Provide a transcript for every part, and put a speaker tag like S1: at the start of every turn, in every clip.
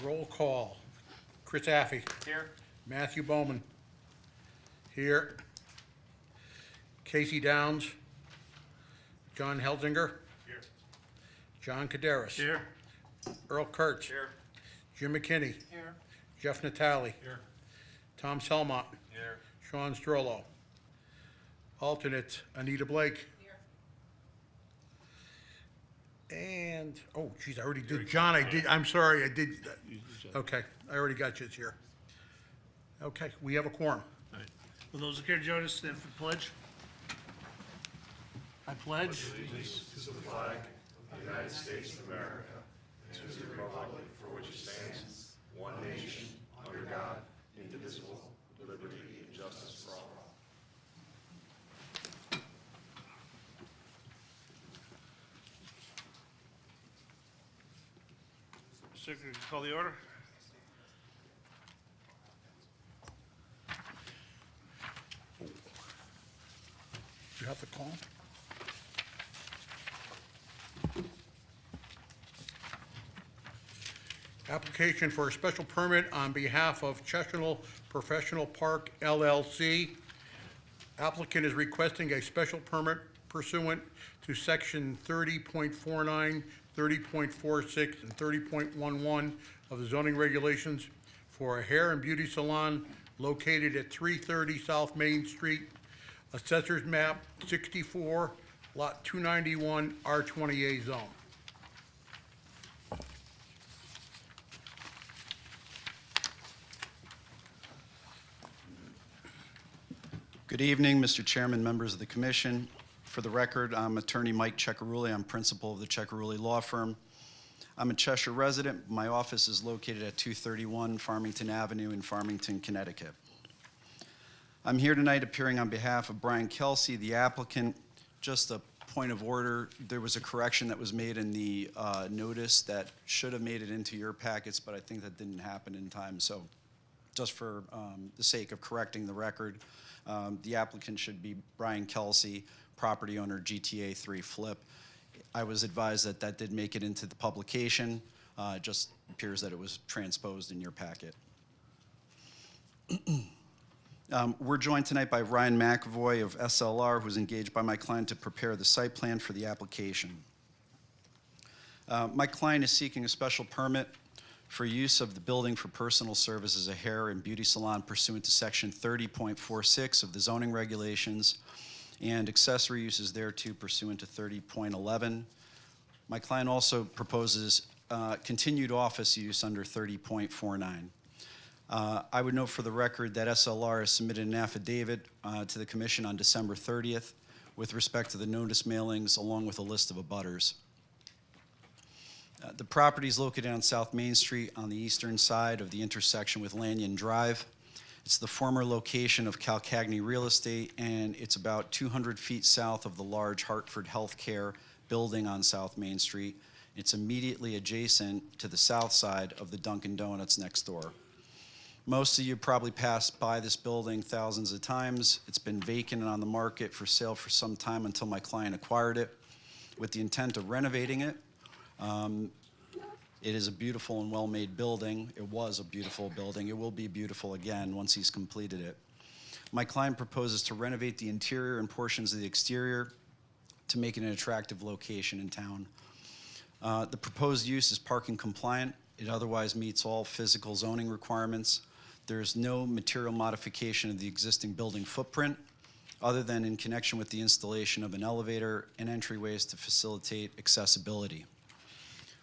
S1: Roll call. Chris Affey.
S2: Here.
S1: Matthew Bowman. Here. Casey Downs. John Helsinger.
S2: Here.
S1: John Caderas.
S2: Here.
S1: Earl Kurtz.
S2: Here.
S1: Jim McKinney.
S2: Here.
S1: Jeff Natale.
S2: Here.
S1: Tom Selmont.
S2: Here.
S1: Sean Strollo. Alternates, Anita Blake. And, oh, geez, I already did, John, I'm sorry, I did, okay, I already got you here. Okay, we have a quorum.
S3: All right. Will those who care to join us stand for the pledge? I pledge. Secretary, call the order.
S1: You have to call? Application for a special permit on behalf of Chestnut Professional Park LLC. Applicant is requesting a special permit pursuant to section 30.49, 30.46, and 30.11 of the zoning regulations for a hair and beauty salon located at 330 South Main Street, Assessor's Map 64, Lot 291, R20A zone.
S4: Good evening, Mr. Chairman, members of the commission. For the record, I'm attorney Mike Ceccarulli. I'm principal of the Ceccarulli Law Firm. I'm a Cheshire resident. My office is located at 231 Farmington Avenue in Farmington, Connecticut. I'm here tonight appearing on behalf of Brian Kelsey, the applicant. Just a point of order, there was a correction that was made in the notice that should have made it into your packets, but I think that didn't happen in time. So just for the sake of correcting the record, the applicant should be Brian Kelsey, property owner, GTA 3 Flip. I was advised that that did make it into the publication. It just appears that it was transposed in your packet. We're joined tonight by Ryan McAvoy of SLR, who's engaged by my client to prepare the site plan for the application. My client is seeking a special permit for use of the building for personal service as a hair and beauty salon pursuant to section 30.46 of the zoning regulations and accessory uses thereto pursuant to 30.11. My client also proposes continued office use under 30.49. I would note for the record that SLR has submitted an affidavit to the commission on December 30th with respect to the notice mailings along with a list of abutters. The property is located on South Main Street on the eastern side of the intersection with Lanyon Drive. It's the former location of Calcagny Real Estate, and it's about 200 feet south of the large Hartford Healthcare building on South Main Street. It's immediately adjacent to the south side of the Dunkin' Donuts next door. Most of you probably passed by this building thousands of times. It's been vacant and on the market for sale for some time until my client acquired it with the intent of renovating it. It is a beautiful and well-made building. It was a beautiful building. It will be beautiful again once he's completed it. My client proposes to renovate the interior and portions of the exterior to make it an attractive location in town. The proposed use is parking compliant. It otherwise meets all physical zoning requirements. There's no material modification of the existing building footprint other than in connection with the installation of an elevator and entryways to facilitate accessibility.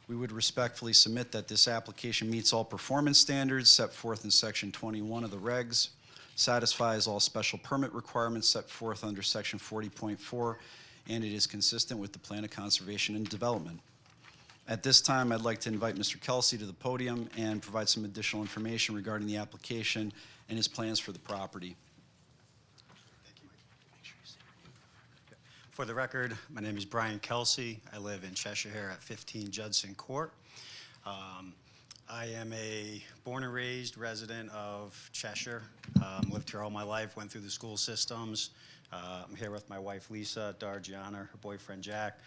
S4: We would respectfully submit that this application meets all performance standards set forth in section 21 of the regs, satisfies all special permit requirements set forth under section 40.4, and it is consistent with the plan of conservation and development. At this time, I'd like to invite Mr. Kelsey to the podium and provide some additional information regarding the application and his plans for the property.
S5: For the record, my name is Brian Kelsey. I live in Cheshire here at 15 Judson Court.
S2: I am a born and raised resident of Cheshire. Lived here all my life, went through the school systems. I'm here with my wife Lisa, daughter Gianna, her boyfriend Jack,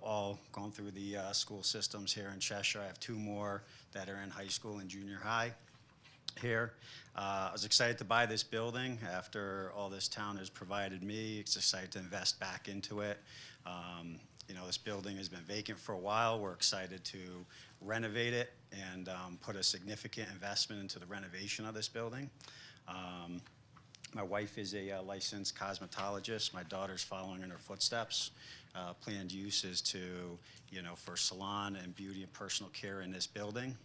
S2: all gone through the school systems here in Cheshire. I have two more that are in high school and junior high here. I was excited to buy this building after all this town has provided me. It's excited to invest back into it. You know, this building has been vacant for a while. We're excited to renovate it and put a significant investment into the renovation of this building. My wife is a licensed cosmetologist. My daughter's following in her footsteps. Planned use is to, you know, for salon and beauty and personal care in this building,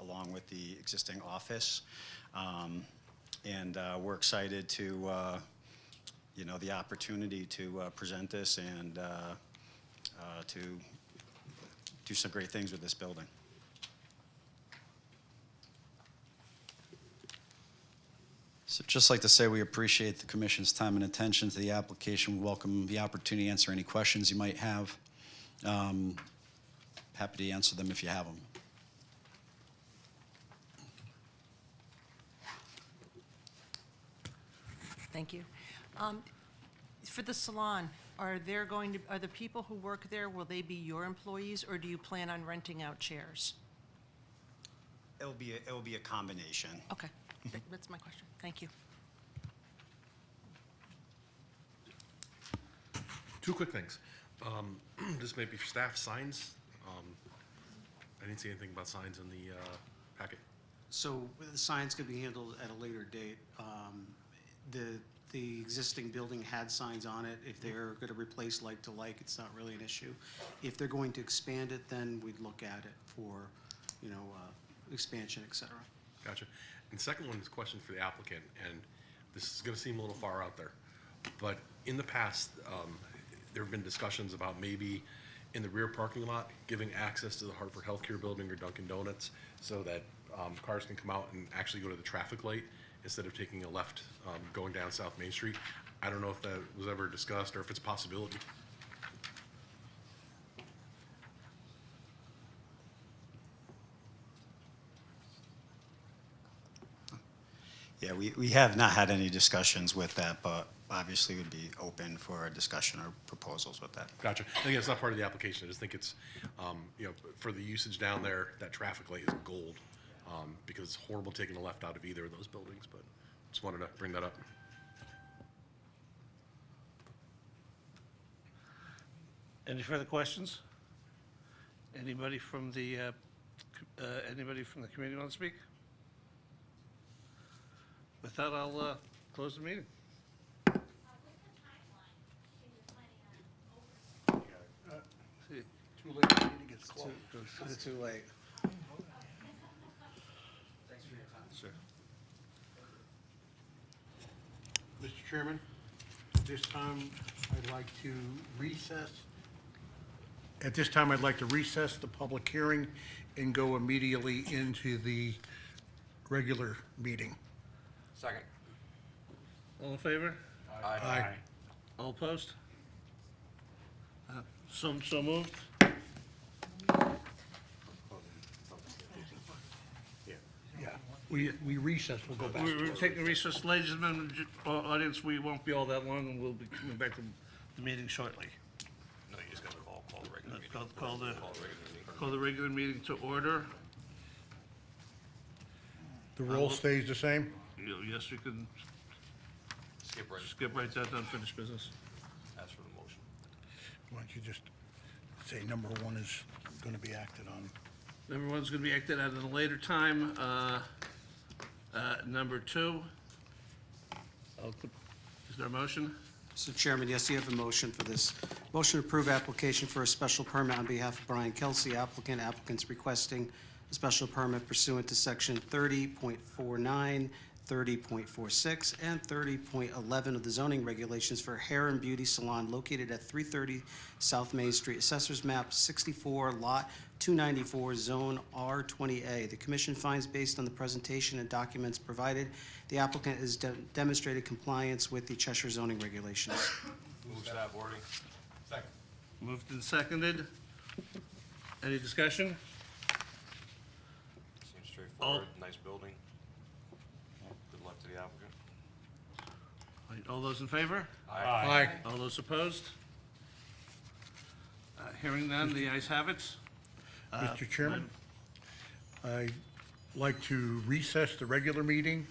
S2: along with the existing office. And we're excited to, you know, the opportunity to present this and to do some great things with this building.
S4: So just like to say we appreciate the commission's time and attention to the application. We welcome the opportunity to answer any questions you might have. Happy to answer them if you have them.
S5: Thank you. For the salon, are the people who work there, will they be your employees, or do you plan on renting out chairs?
S2: It'll be a combination.
S5: Okay, that's my question. Thank you.
S6: Two quick things. This may be for staff, signs. I didn't see anything about signs in the packet.
S7: So the signs could be handled at a later date. The existing building had signs on it. If they're going to replace like to like, it's not really an issue. If they're going to expand it, then we'd look at it for, you know, expansion, et cetera.
S6: Gotcha. And second one is a question for the applicant, and this is gonna seem a little far out there. But in the past, there have been discussions about maybe in the rear parking lot, giving access to the Hartford Healthcare Building or Dunkin' Donuts so that cars can come out and actually go to the traffic light instead of taking a left going down South Main Street. I don't know if that was ever discussed or if it's a possibility.
S2: Yeah, we have not had any discussions with that, but obviously would be open for a discussion or proposals with that.
S6: Gotcha. Again, it's not part of the application. I just think it's, you know, for the usage down there, that traffic light is gold, because it's horrible taking a left out of either of those buildings, but just wanted to bring that up.
S3: Any further questions? Anybody from the committee want to speak? With that, I'll close the meeting. See,
S1: Too late, the meeting is closed.
S7: It's too late.
S3: Sure.
S1: Mr. Chairman, at this time, I'd like to recess. At this time, I'd like to recess the public hearing and go immediately into the regular meeting.
S8: Second.
S3: All in favor?
S1: Aye.
S3: All opposed? So moved?
S1: Yeah, we recess, we'll go back.
S3: We're taking recess. Ladies and gentlemen, audience, we won't be all that long, and we'll be coming back to the meeting shortly.
S8: No, you just gotta call the regular meeting.
S3: Call the regular meeting to order.
S1: The roll stays the same?
S3: Yes, we can
S8: Skip right,
S3: skip right to unfinished business.
S8: ask for the motion.
S1: Why don't you just say number one is going to be acted on?
S3: Number one's gonna be acted at a later time. Number two. Is there a motion?
S7: So Chairman, yes, you have a motion for this. Motion to approve application for a special permit on behalf of Brian Kelsey, applicant. Applicant's requesting a special permit pursuant to section 30.49, 30.46, and 30.11 of the zoning regulations for hair and beauty salon located at 330 South Main Street, Assessors Map 64, Lot 294, Zone R20A. The commission finds, based on the presentation and documents provided, the applicant has demonstrated compliance with the Cheshire zoning regulations.
S8: Move staff wording. Second.
S3: Moved and seconded. Any discussion?
S8: forward, nice building. Good luck to the applicant.
S3: All right, all those in favor?
S1: Aye.
S3: All those opposed? Hearing none, the ayes have it.
S1: Mr. Chairman, I'd like to recess the regular meeting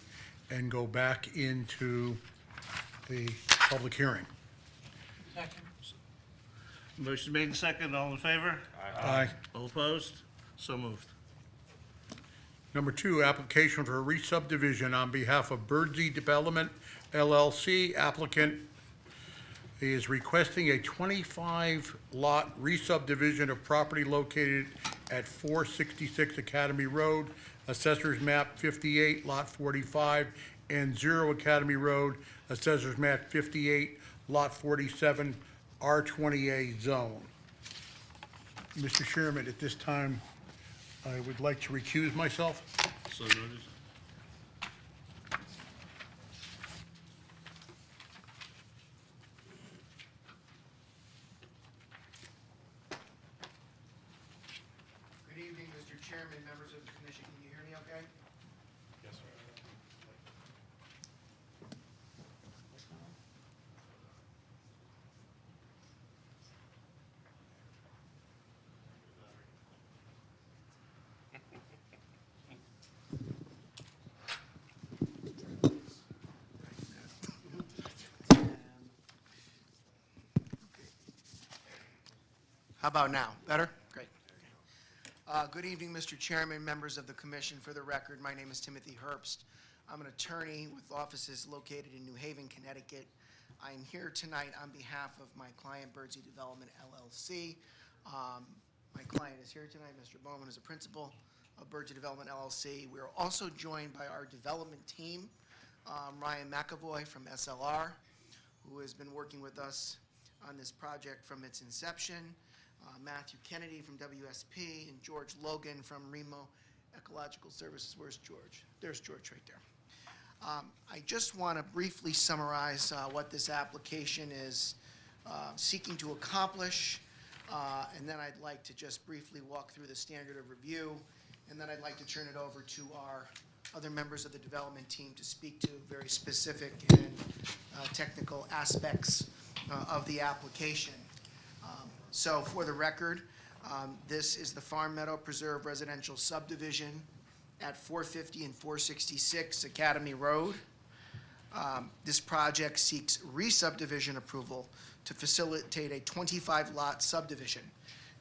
S1: and go back into the public hearing.
S3: Motion made and second, all in favor?
S1: Aye.
S3: All opposed? So moved.
S1: Number 2, application for a re-subdivision on behalf of Birdsey Development LLC. Applicant is requesting a 25-lot re-subdivision of property located at 466 Academy Road, Assessors Map 58, Lot 45, and 0 Academy Road, Assessors Map 58, Lot 47, R20A zone. Mr. Chairman, at this time, I would like to recuse myself.
S3: So noted.
S9: Good evening, Mr. Chairman, members of the commission. Can you hear me okay?
S6: Yes, sir.
S9: How about now? Better? Great. Good evening, Mr. Chairman, members of the commission. For the record, my name is Timothy Herbst. I'm an attorney with offices located in New Haven, Connecticut. I am here tonight on behalf of my client, Birdsey Development LLC. My client is here tonight. Mr. Bowman is a principal of Birdsey Development LLC. We are also joined by our development team, Ryan McAvoy from SLR, who has been working with us on this project from its inception, Matthew Kennedy from WSP, and George Logan from Remo Ecological Services. Where's George? There's George right there. I just want to briefly summarize what this application is seeking to accomplish, and then I'd like to just briefly walk through the standard of review, and then I'd like to turn it over to our other members of the development team to speak to very specific and technical aspects of the application. So for the record, this is the Farm Meadow Preserve Residential Subdivision at 450 and 466 Academy Road. This project seeks re-subdivision approval to facilitate a 25-lot subdivision.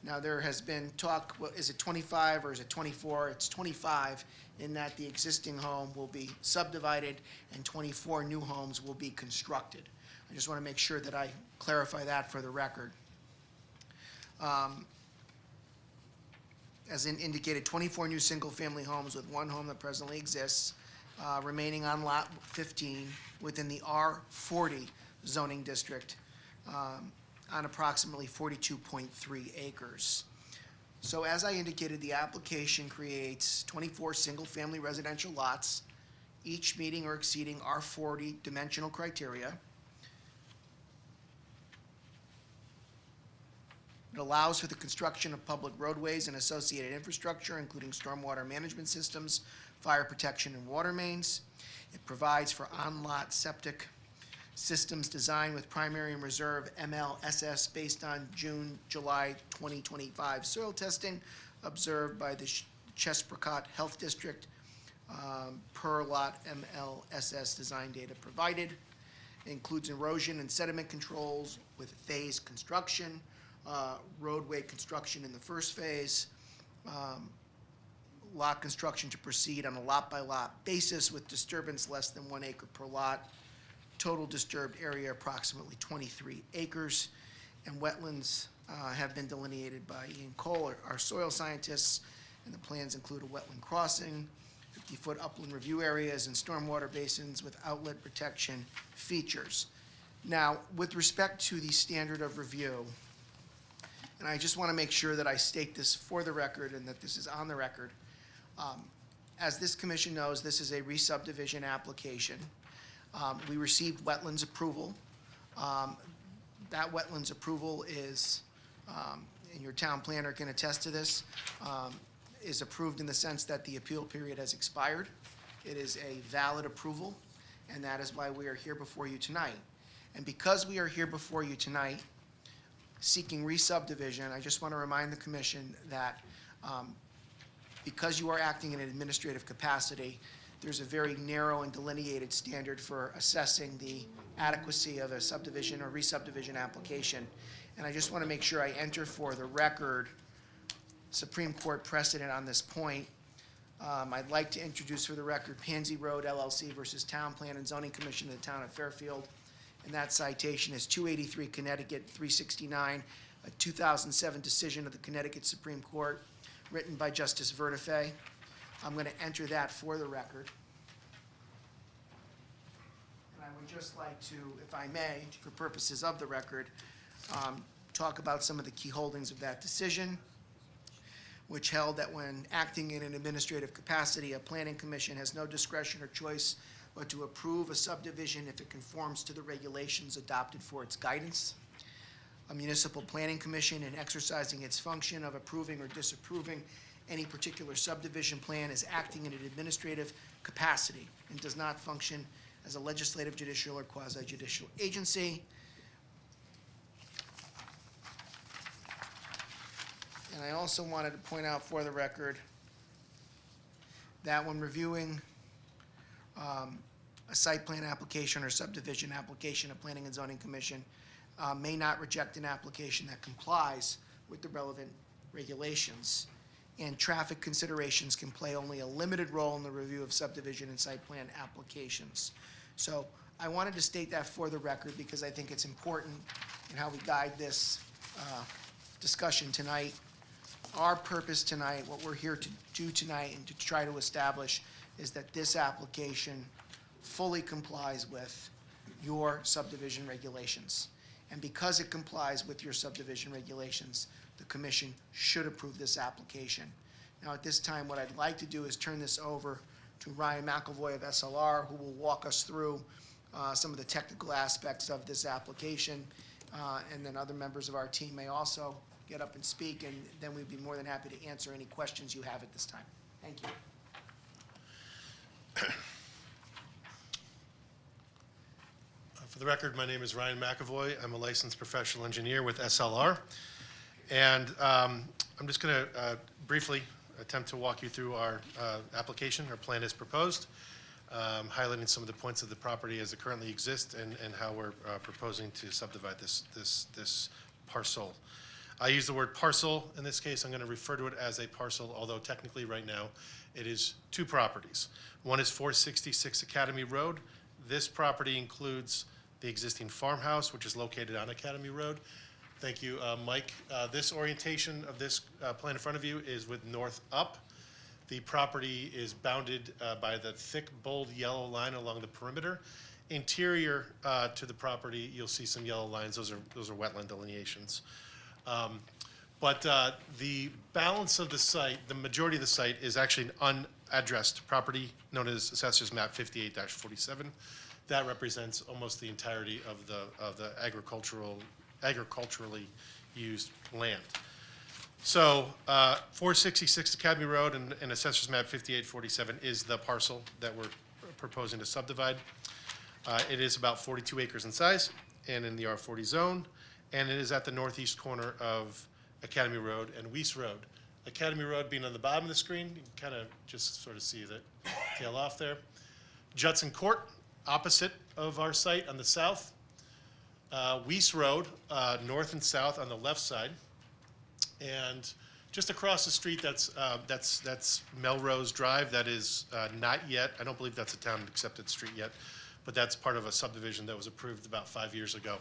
S9: Now, there has been talk, well, is it 25 or is it 24? It's 25, in that the existing home will be subdivided and 24 new homes will be constructed. I just want to make sure that I clarify that for the record. As indicated, 24 new single-family homes with one home that presently exists, remaining on Lot 15 within the R40 zoning district on approximately 42.3 acres. So as I indicated, the application creates 24 single-family residential lots, each meeting or exceeding R40 dimensional criteria. It allows for the construction of public roadways and associated infrastructure, including stormwater management systems, fire protection, and water mains. It provides for on-lot septic systems designed with primary and reserve MLSS based on July 2025 soil testing observed by the Chesprocott Health District per lot MLSS design data provided. It includes erosion and sediment controls with phased construction, roadway construction in the first phase, lot construction to proceed on a lot-by-lot basis with disturbance less than 1 acre per lot, total disturbed area approximately 23 acres, and wetlands have been delineated by Ian Cole, our soil scientists, and the plans include a wetland crossing, 50-foot upland review areas, and stormwater basins with outlet protection features. Now, with respect to the standard of review, and I just want to make sure that I state this for the record and that this is on the record. As this commission knows, this is a re-subdivision application. We received wetlands approval. That wetlands approval is, and your town planner can attest to this, is approved in the sense that the appeal period has expired. It is a valid approval, and that is why we are here before you tonight. And because we are here before you tonight, seeking re-subdivision, I just want to remind the commission that because you are acting in an administrative capacity, there's a very narrow and delineated standard for assessing the adequacy of a subdivision or re-subdivision application. And I just want to make sure I enter for the record Supreme Court precedent on this point. I'd like to introduce for the record Pansy Road LLC versus Town Plan and Zoning Commission of the Town of Fairfield. And that citation is 283 Connecticut 369, a 2007 decision of the Connecticut Supreme Court, written by Justice Vertifay. I'm going to enter that for the record. And I would just like to, if I may, for purposes of the record, talk about some of the key holdings of that decision, which held that when acting in an administrative capacity, a planning commission has no discretion or choice but to approve a subdivision if it conforms to the regulations adopted for its guidance. A municipal planning commission, in exercising its function of approving or disapproving any particular subdivision plan, is acting in an administrative capacity and does not function as a legislative, judicial, or quasi-judicial agency. And I also wanted to point out for the record that when reviewing a site plan application or subdivision application, a Planning and Zoning Commission may not reject an application that complies with the relevant regulations. And traffic considerations can play only a limited role in the review of subdivision and site plan applications. So I wanted to state that for the record because I think it's important in how we guide this discussion tonight. Our purpose tonight, what we're here to do tonight and to try to establish is that this application fully complies with your subdivision regulations. And because it complies with your subdivision regulations, the commission should approve this application. Now, at this time, what I'd like to do is turn this over to Ryan McElvoy of SLR, who will walk us through some of the technical aspects of this application. And then other members of our team may also get up and speak, and then we'd be more than happy to answer any questions you have at this time. Thank you.
S10: For the record, my name is Ryan McEvoy. I'm a licensed professional engineer with SLR. And I'm just going to briefly attempt to walk you through our application. Our plan is proposed, highlighting some of the points of the property as it currently exists and how we're proposing to subdivide this parcel. I use the word parcel. In this case, I'm going to refer to it as a parcel, although technically right now it is two properties. One is 466 Academy Road. This property includes the existing farmhouse, which is located on Academy Road. Thank you, Mike. This orientation of this plan in front of you is with north up. The property is bounded by the thick, bold yellow line along the perimeter. Interior to the property, you'll see some yellow lines. Those are wetland delineations. But the balance of the site, the majority of the site, is actually an unaddressed property known as Assessor's Map 58-47. That represents almost the entirety of the agriculturally used land. So 466 Academy Road and Assessor's Map 5847 is the parcel that we're proposing to subdivide. It is about 42 acres in size and in the R40 zone, and it is at the northeast corner of Academy Road and Weiss Road. Academy Road being on the bottom of the screen, you can kind of just sort of see the tail off there. Judson Court, opposite of our site on the south. Weiss Road, north and south on the left side. And just across the street, that's Melrose Drive. That is not yet, I don't believe that's a town accepted street yet, but that's part of a subdivision that was approved about 5 years ago,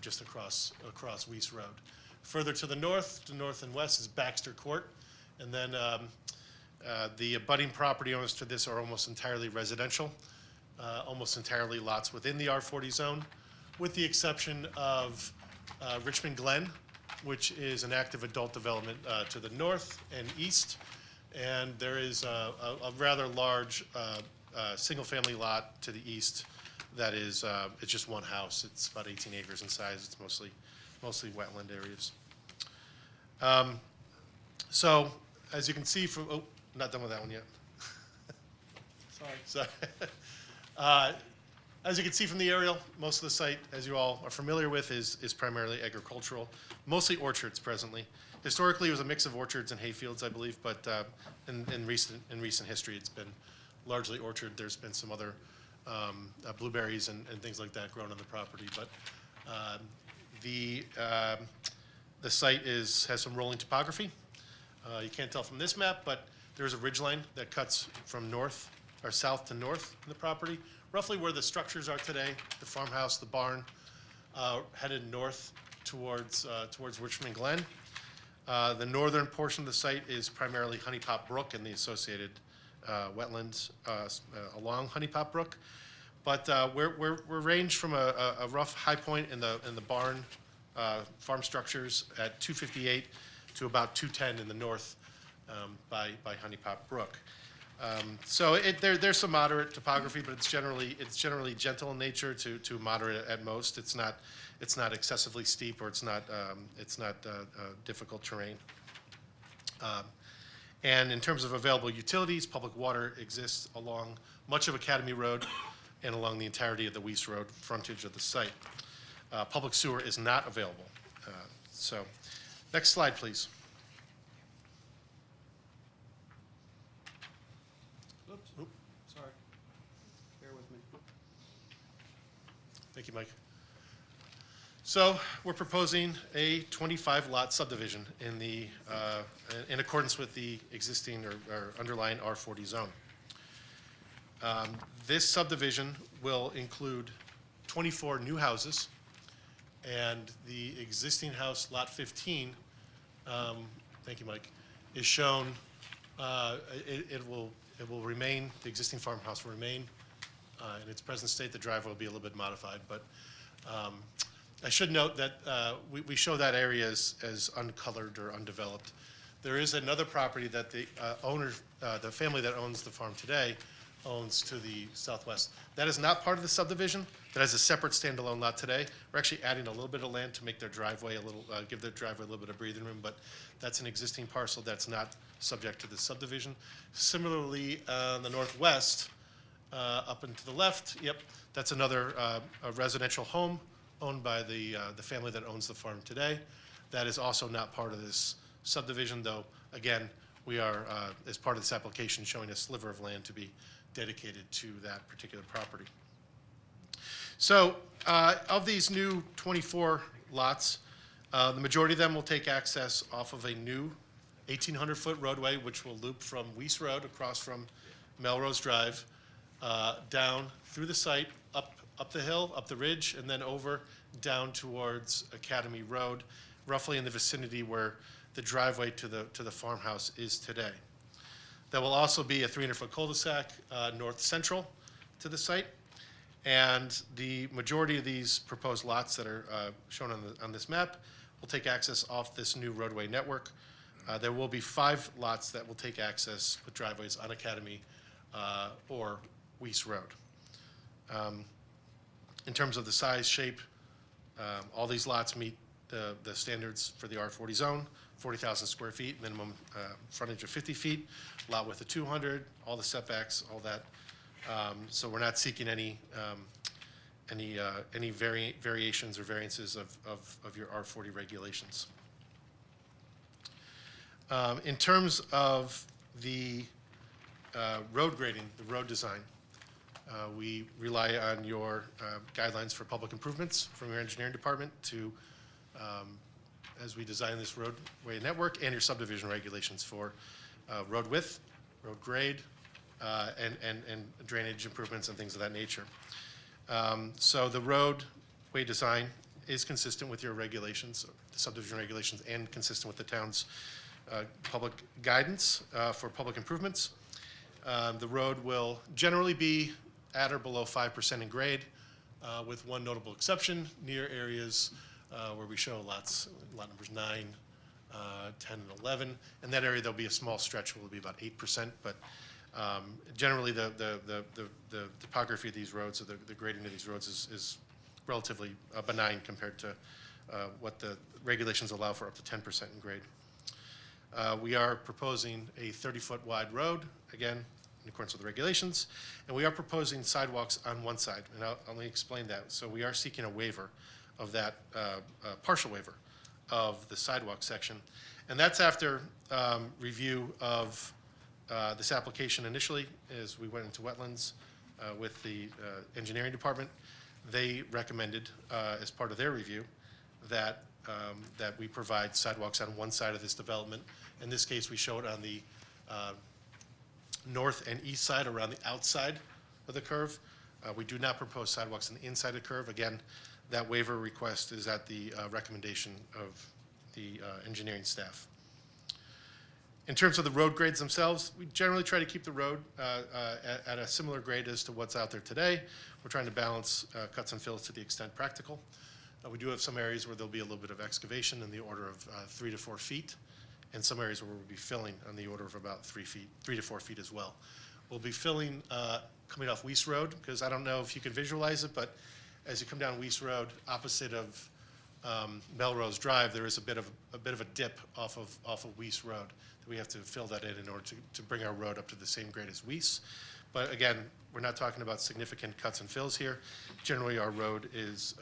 S10: just across Weiss Road. Further to the north and west is Baxter Court. And then the abutting property owners to this are almost entirely residential, almost entirely lots within the R40 zone, with the exception of Richmond Glen, which is an active adult development to the north and east. And there is a rather large single-family lot to the east that is, it's just one house. It's about 18 acres in size. It's mostly wetland areas. So As you can see from, oh, not done with that one yet. Sorry. As you can see from the aerial, most of the site, as you all are familiar with, is primarily agricultural, mostly orchards presently. Historically, it was a mix of orchards and hayfields, I believe, but in recent history, it's been largely orchard. There's been some other blueberries and things like that grown on the property, but the site has some rolling topography. You can't tell from this map, but there's a ridge line that cuts from north or south to north in the property, roughly where the structures are today, the farmhouse, the barn, headed north towards Richmond Glen. The northern portion of the site is primarily Honey Pot Brook and the associated wetlands along Honey Pot Brook. But we're ranged from a rough high point in the barn farm structures at 258 to about 210 in the north by Honey Pot Brook. So there's some moderate topography, but it's generally gentle in nature to moderate at most. It's not excessively steep, or it's not difficult terrain. And in terms of available utilities, public water exists along much of Academy Road and along the entirety of the Weiss Road frontage of the site. Public sewer is not available. So, next slide, please.
S7: Oops, sorry. Bear with me.
S10: Thank you, Mike. So we're proposing a 25-lot subdivision in accordance with the existing or underlying R40 zone. This subdivision will include 24 new houses, and the existing house, Lot 15, thank you, Mike, is shown, it will remain, the existing farmhouse will remain in its present state. The driveway will be a little bit modified, but I should note that we show that area as uncolored or undeveloped. There is another property that the owner, the family that owns the farm today, owns to the southwest. That is not part of the subdivision. That has a separate standalone lot today. We're actually adding a little bit of land to make their driveway give their driveway a little bit of breathing room, but that's an existing parcel that's not subject to the subdivision. Similarly, on the northwest, up and to the left, yep, that's another a residential home owned by the family that owns the farm today. That is also not part of this subdivision, though, again, we are, as part of this application, showing a sliver of land to be dedicated to that particular property. So, of these new 24 lots, the majority of them will take access off of a new 1,800-foot roadway, which will loop from Weiss Road across from Melrose Drive, down through the site, up the hill, up the ridge, and then over down towards Academy Road, roughly in the vicinity where the driveway to the farmhouse is today. There will also be a 300-foot cul-de-sac north central to the site, and the majority of these proposed lots that are shown on this map will take access off this new roadway network. There will be 5 lots that will take access with driveways on Academy or Weiss Road. In terms of the size, shape, all these lots meet the standards for the R40 zone, 40,000 square feet, minimum frontage of 50 feet, lot width of 200, all the setbacks, all that. So we're not seeking any variations or variances of your R40 regulations. In terms of the road grading, the road design, we rely on your guidelines for public improvements from your engineering department to, as we design this roadway network, and your subdivision regulations for road width, road grade, and drainage improvements and things of that nature. So the roadway design is consistent with your regulations, the subdivision regulations, and consistent with the town's public guidance for public improvements. The road will generally be at or below 5% in grade, with one notable exception, near areas where we show lot numbers 9, 10, and 11. In that area, there'll be a small stretch, will be about 8%, but generally the topography of these roads, or the grading of these roads is relatively benign compared to what the regulations allow for up to 10% in grade. We are proposing a 30-foot wide road, again, in accordance with the regulations, and we are proposing sidewalks on one side, and let me explain that. So we are seeking a waiver of that, partial waiver of the sidewalk section, and that's after review of this application initially, as we went into wetlands with the engineering department. They recommended, as part of their review, that that we provide sidewalks on one side of this development. In this case, we show it on the north and east side, around the outside of the curve. We do not propose sidewalks on the inside of the curve. Again, that waiver request is at the recommendation of the engineering staff. In terms of the road grades themselves, we generally try to keep the road at a similar grade as to what's out there today. We're trying to balance cuts and fills to the extent practical. We do have some areas where there'll be a little bit of excavation in the order of 3 to 4 feet, and some areas where we'll be filling on the order of about 3 to 4 feet as well. We'll be filling coming off Weiss Road, because I don't know if you can visualize it, but as you come down Weiss Road, opposite of Melrose Drive, there is a bit of a dip off of Weiss Road. We have to fill that in order to bring our road up to the same grade as Weiss. But again, we're not talking about significant cuts and fills here. Generally, our road is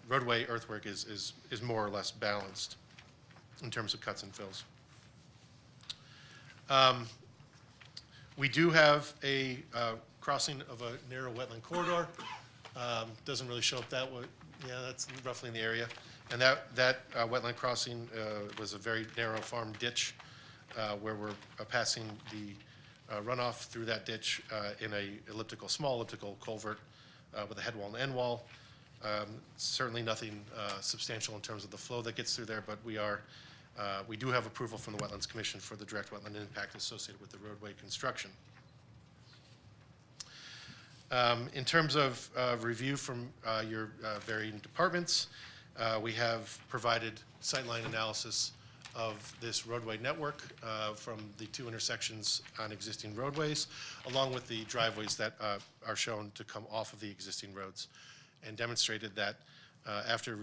S10: roadway earthwork is more or less balanced in terms of cuts and fills. We do have a crossing of a narrow wetland corridor. Doesn't really show up that way. Yeah, that's roughly in the area. And that wetland crossing was a very narrow farm ditch where we're passing the runoff through that ditch in a small elliptical culvert with a head wall and end wall. Certainly nothing substantial in terms of the flow that gets through there, but we do have approval from the Wetlands Commission for the direct wetland impact associated with the roadway construction. In terms of review from your varying departments, we have provided sightline analysis of this roadway network from the 2 intersections on existing roadways, along with the driveways that are shown to come off of the existing roads, and demonstrated that after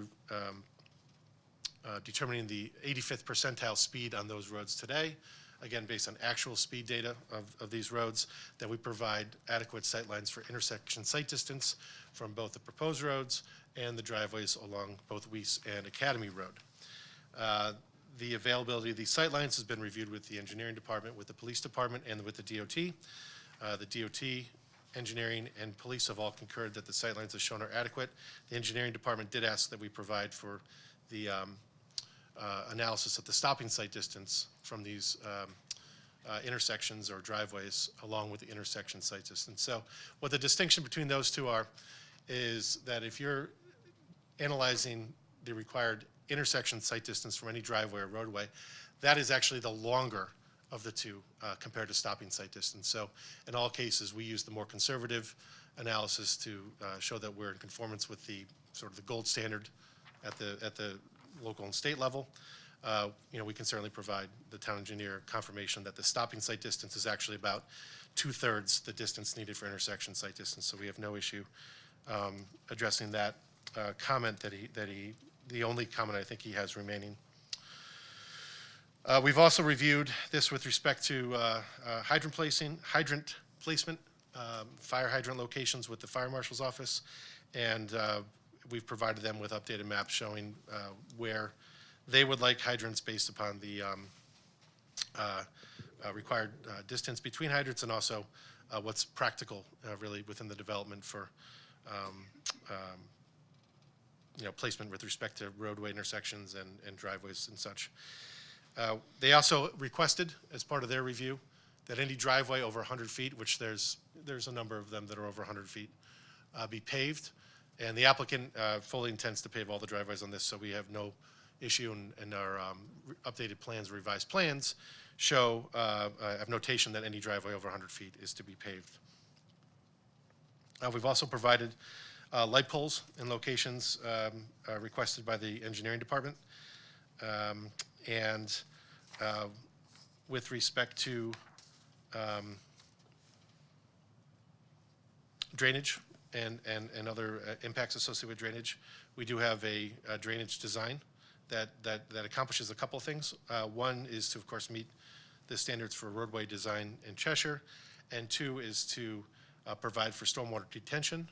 S10: determining the 85th percentile speed on those roads today, again, based on actual speed data of these roads, that we provide adequate sightlines for intersection sight distance from both the proposed roads and the driveways along both Weiss and Academy Road. The availability of these sightlines has been reviewed with the engineering department, with the police department, and with the DOT. The DOT, engineering, and police have all concurred that the sightlines as shown are adequate. The engineering department did ask that we provide for the analysis of the stopping sight distance from these intersections or driveways along with the intersection sight distance. So what the distinction between those two are is that if you're analyzing the required intersection sight distance from any driveway or roadway, that is actually the longer of the two compared to stopping sight distance. So in all cases, we use the more conservative analysis to show that we're in conformance with the sort of the gold standard at the local and state level. We can certainly provide the town engineer confirmation that the stopping sight distance is actually about 2/3 the distance needed for intersection sight distance. So we have no issue addressing that comment the only comment I think he has remaining. We've also reviewed this with respect to hydrant placement, fire hydrant locations with the fire marshal's office, and we've provided them with updated maps showing where they would like hydrants based upon the required distance between hydrants, and also what's practical really within the development for placement with respect to roadway intersections and driveways and such. They also requested, as part of their review, that any driveway over 100 feet, which there's a number of them that are over 100 feet, be paved. And the applicant fully intends to pave all the driveways on this, so we have no issue, and our updated plans, revised plans, show have notation that any driveway over 100 feet is to be paved. We've also provided light poles in locations requested by the engineering department. And with respect to drainage and other impacts associated with drainage, we do have a drainage design that accomplishes a couple of things. One is to, of course, meet the standards for roadway design in Cheshire, and two is to provide for stormwater detention,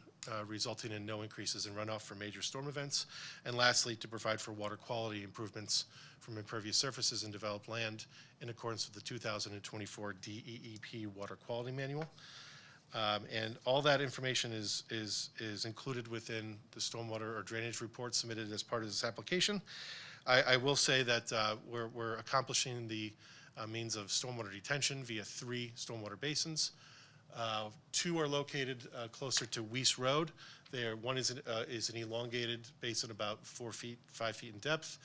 S10: resulting in no increases in runoff for major storm events, and lastly, to provide for water quality improvements from impervious surfaces and developed land in accordance with the 2024 DEEP Water Quality Manual. And all that information is included within the stormwater or drainage report submitted as part of this application. I will say that we're accomplishing the means of stormwater detention via 3 stormwater basins. 2 are located closer to Weiss Road. One is an elongated basin about 4 feet, 5 feet in depth,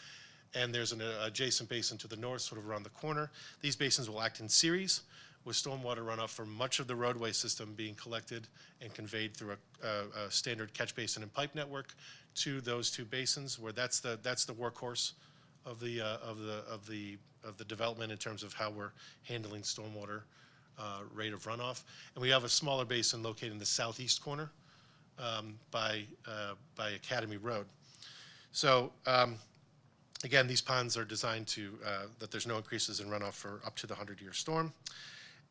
S10: and there's an adjacent basin to the north, sort of around the corner. These basins will act in series, with stormwater runoff from much of the roadway system being collected and conveyed through a standard catch basin and pipe network to those 2 basins, where that's the workhorse of the development in terms of how we're handling stormwater rate of runoff. And we have a smaller basin located in the southeast corner by Academy Road. So again, these ponds are designed to that there's no increases in runoff for up to the 100-year storm.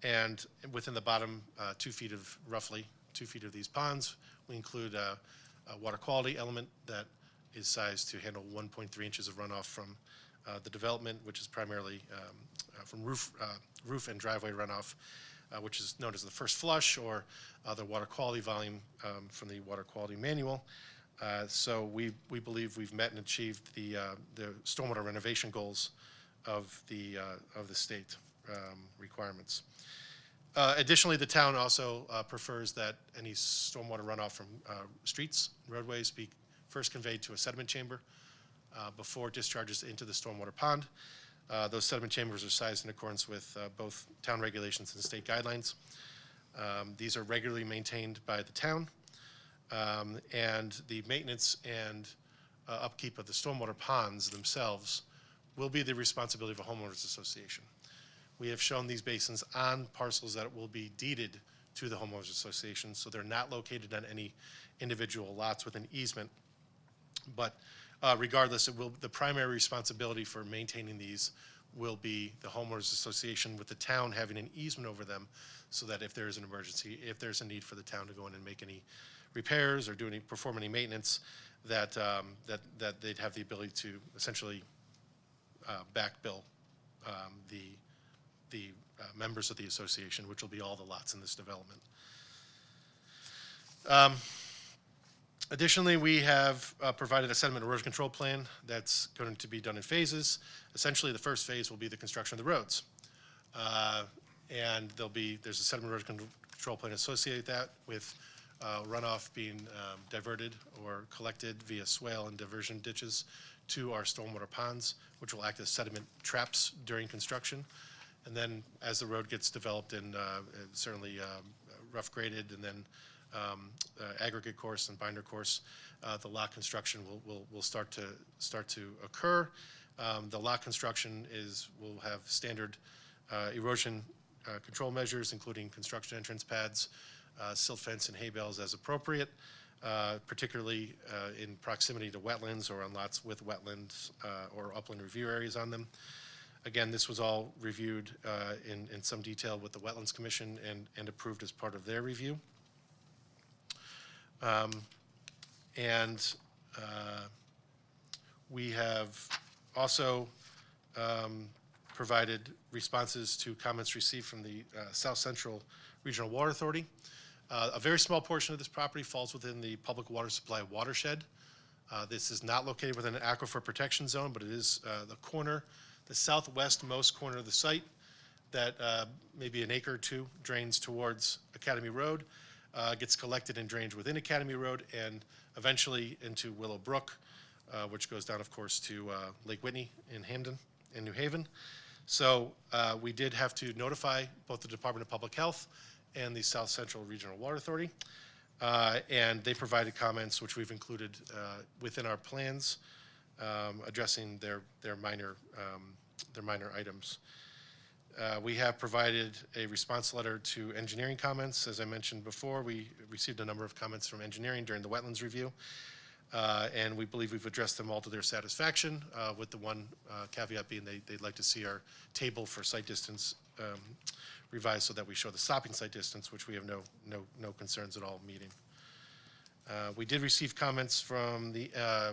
S10: And within the bottom 2 feet of, roughly 2 feet of these ponds, we include a water quality element that is sized to handle 1.3 inches of runoff from the development, which is primarily from roof and driveway runoff, which is known as the first flush, or the water quality volume from the Water Quality Manual. So we believe we've met and achieved the stormwater renovation goals of the state requirements. Additionally, the town also prefers that any stormwater runoff from streets, roadways, be first conveyed to a sediment chamber before it discharges into the stormwater pond. Those sediment chambers are sized in accordance with both town regulations and state guidelines. These are regularly maintained by the town, and the maintenance and upkeep of the stormwater ponds themselves will be the responsibility of a homeowners association. We have shown these basins on parcels that will be deeded to the homeowners association, so they're not located on any individual lots with an easement. But regardless, the primary responsibility for maintaining these will be the homeowners association, with the town having an easement over them, so that if there is an emergency, if there's a need for the town to go in and make any repairs or perform any maintenance, that they'd have the ability to essentially back bill the members of the association, which will be all the lots in this development. Additionally, we have provided a sediment erosion control plan that's going to be done in phases. Essentially, the first phase will be the construction of the roads. And there's a sediment erosion control plan associated with that, with runoff being diverted or collected via swale and diversion ditches to our stormwater ponds, which will act as sediment traps during construction. And then as the road gets developed and certainly rough graded and then aggregate course and binder course, the lot construction will start to occur. The lot construction will have standard erosion control measures, including construction entrance pads, silt fence, and hay bales as appropriate, particularly in proximity to wetlands or on lots with wetlands or upland review areas on them. Again, this was all reviewed in some detail with the Wetlands Commission and approved as part of their review. We have also provided responses to comments received from the South Central Regional Water Authority. A very small portion of this property falls within the public water supply watershed. This is not located within an aquifer protection zone, but it is the southwestmost corner of the site that maybe an acre or two drains towards Academy Road, gets collected and drained within Academy Road, and eventually into Willow Brook, which goes down, of course, to Lake Whitney in Hamden, in New Haven. So we did have to notify both the Department of Public Health and the South Central Regional Water Authority, and they provided comments, which we've included within our plans, addressing their minor items. We have provided a response letter to engineering comments. As I mentioned before, we received a number of comments from engineering during the wetlands review. And we believe we've addressed them all to their satisfaction, with the one caveat being they'd like to see our table for site distance revised so that we show the stopping site distance, which we have no concerns at all meeting. We did receive comments from the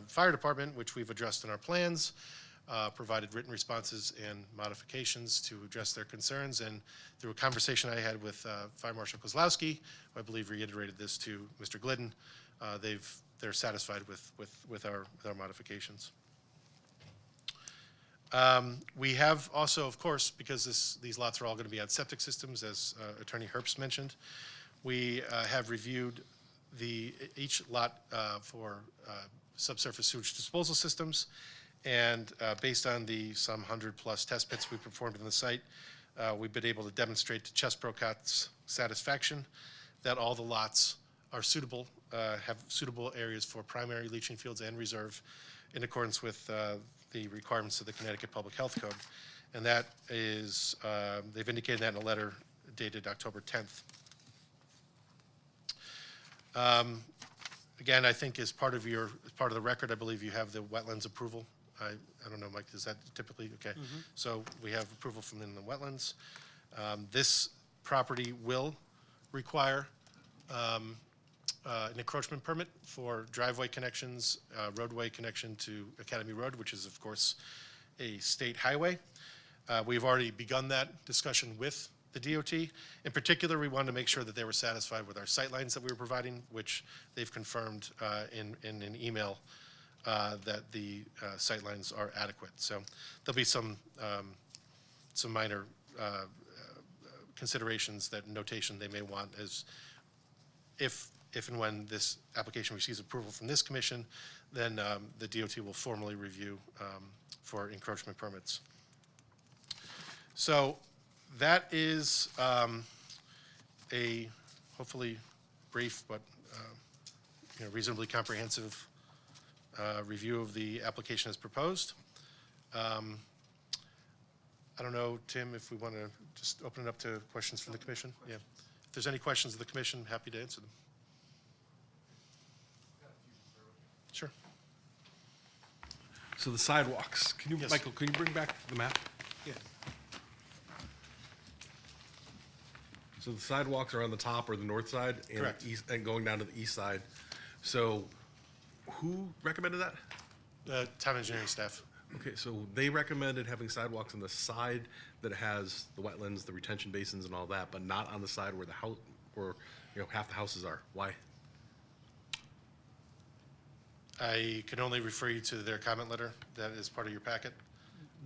S10: fire department, which we've addressed in our plans, provided written responses and modifications to address their concerns. And through a conversation I had with Fire Marshal Kozlowski, who I believe reiterated this to Mr. Glidden, they're satisfied with our modifications. We have also, of course, because these lots are all going to be on septic systems, as Attorney Herbst mentioned, we have reviewed each lot for subsurface sewage disposal systems, and based on some 100-plus test pits we performed in the site, we've been able to demonstrate to ChesProCat's satisfaction that all the lots are suitable, have suitable areas for primary leaching fields and reserve in accordance with the requirements of the Connecticut Public Health Code. And that is, they've indicated that in a letter dated October 10th. Again, I think as part of the record, I believe you have the wetlands approval. I don't know, Mike, is that typically, okay? So we have approval from the wetlands. This property will require an encroachment permit for driveway connections, roadway connection to Academy Road, which is, of course, a state highway. We've already begun that discussion with the DOT. In particular, we wanted to make sure that they were satisfied with our sightlines that we were providing, which they've confirmed in an email that the sightlines are adequate. So there'll be some minor considerations, that notation they may want, as if and when this application receives approval from this commission, then the DOT will formally review for encroachment permits. So that is a hopefully brief but reasonably comprehensive review of the application as proposed. I don't know, Tim, if we want to just open it up to questions from the commission? Yeah. If there's any questions of the commission, happy to answer them. Sure.
S6: So the sidewalks,
S10: Yes.
S6: Michael, can you bring back the map?
S10: Yeah.
S6: So the sidewalks are on the top or the north side? and
S10: Correct.
S6: east, and going down to the east side. So who recommended that?
S10: The town engineering staff.
S6: Okay, so they recommended having sidewalks on the side that has the wetlands, the retention basins and all that, but not on the side where the house, or, half the houses are. Why?
S10: I can only refer you to their comment letter that is part of your packet,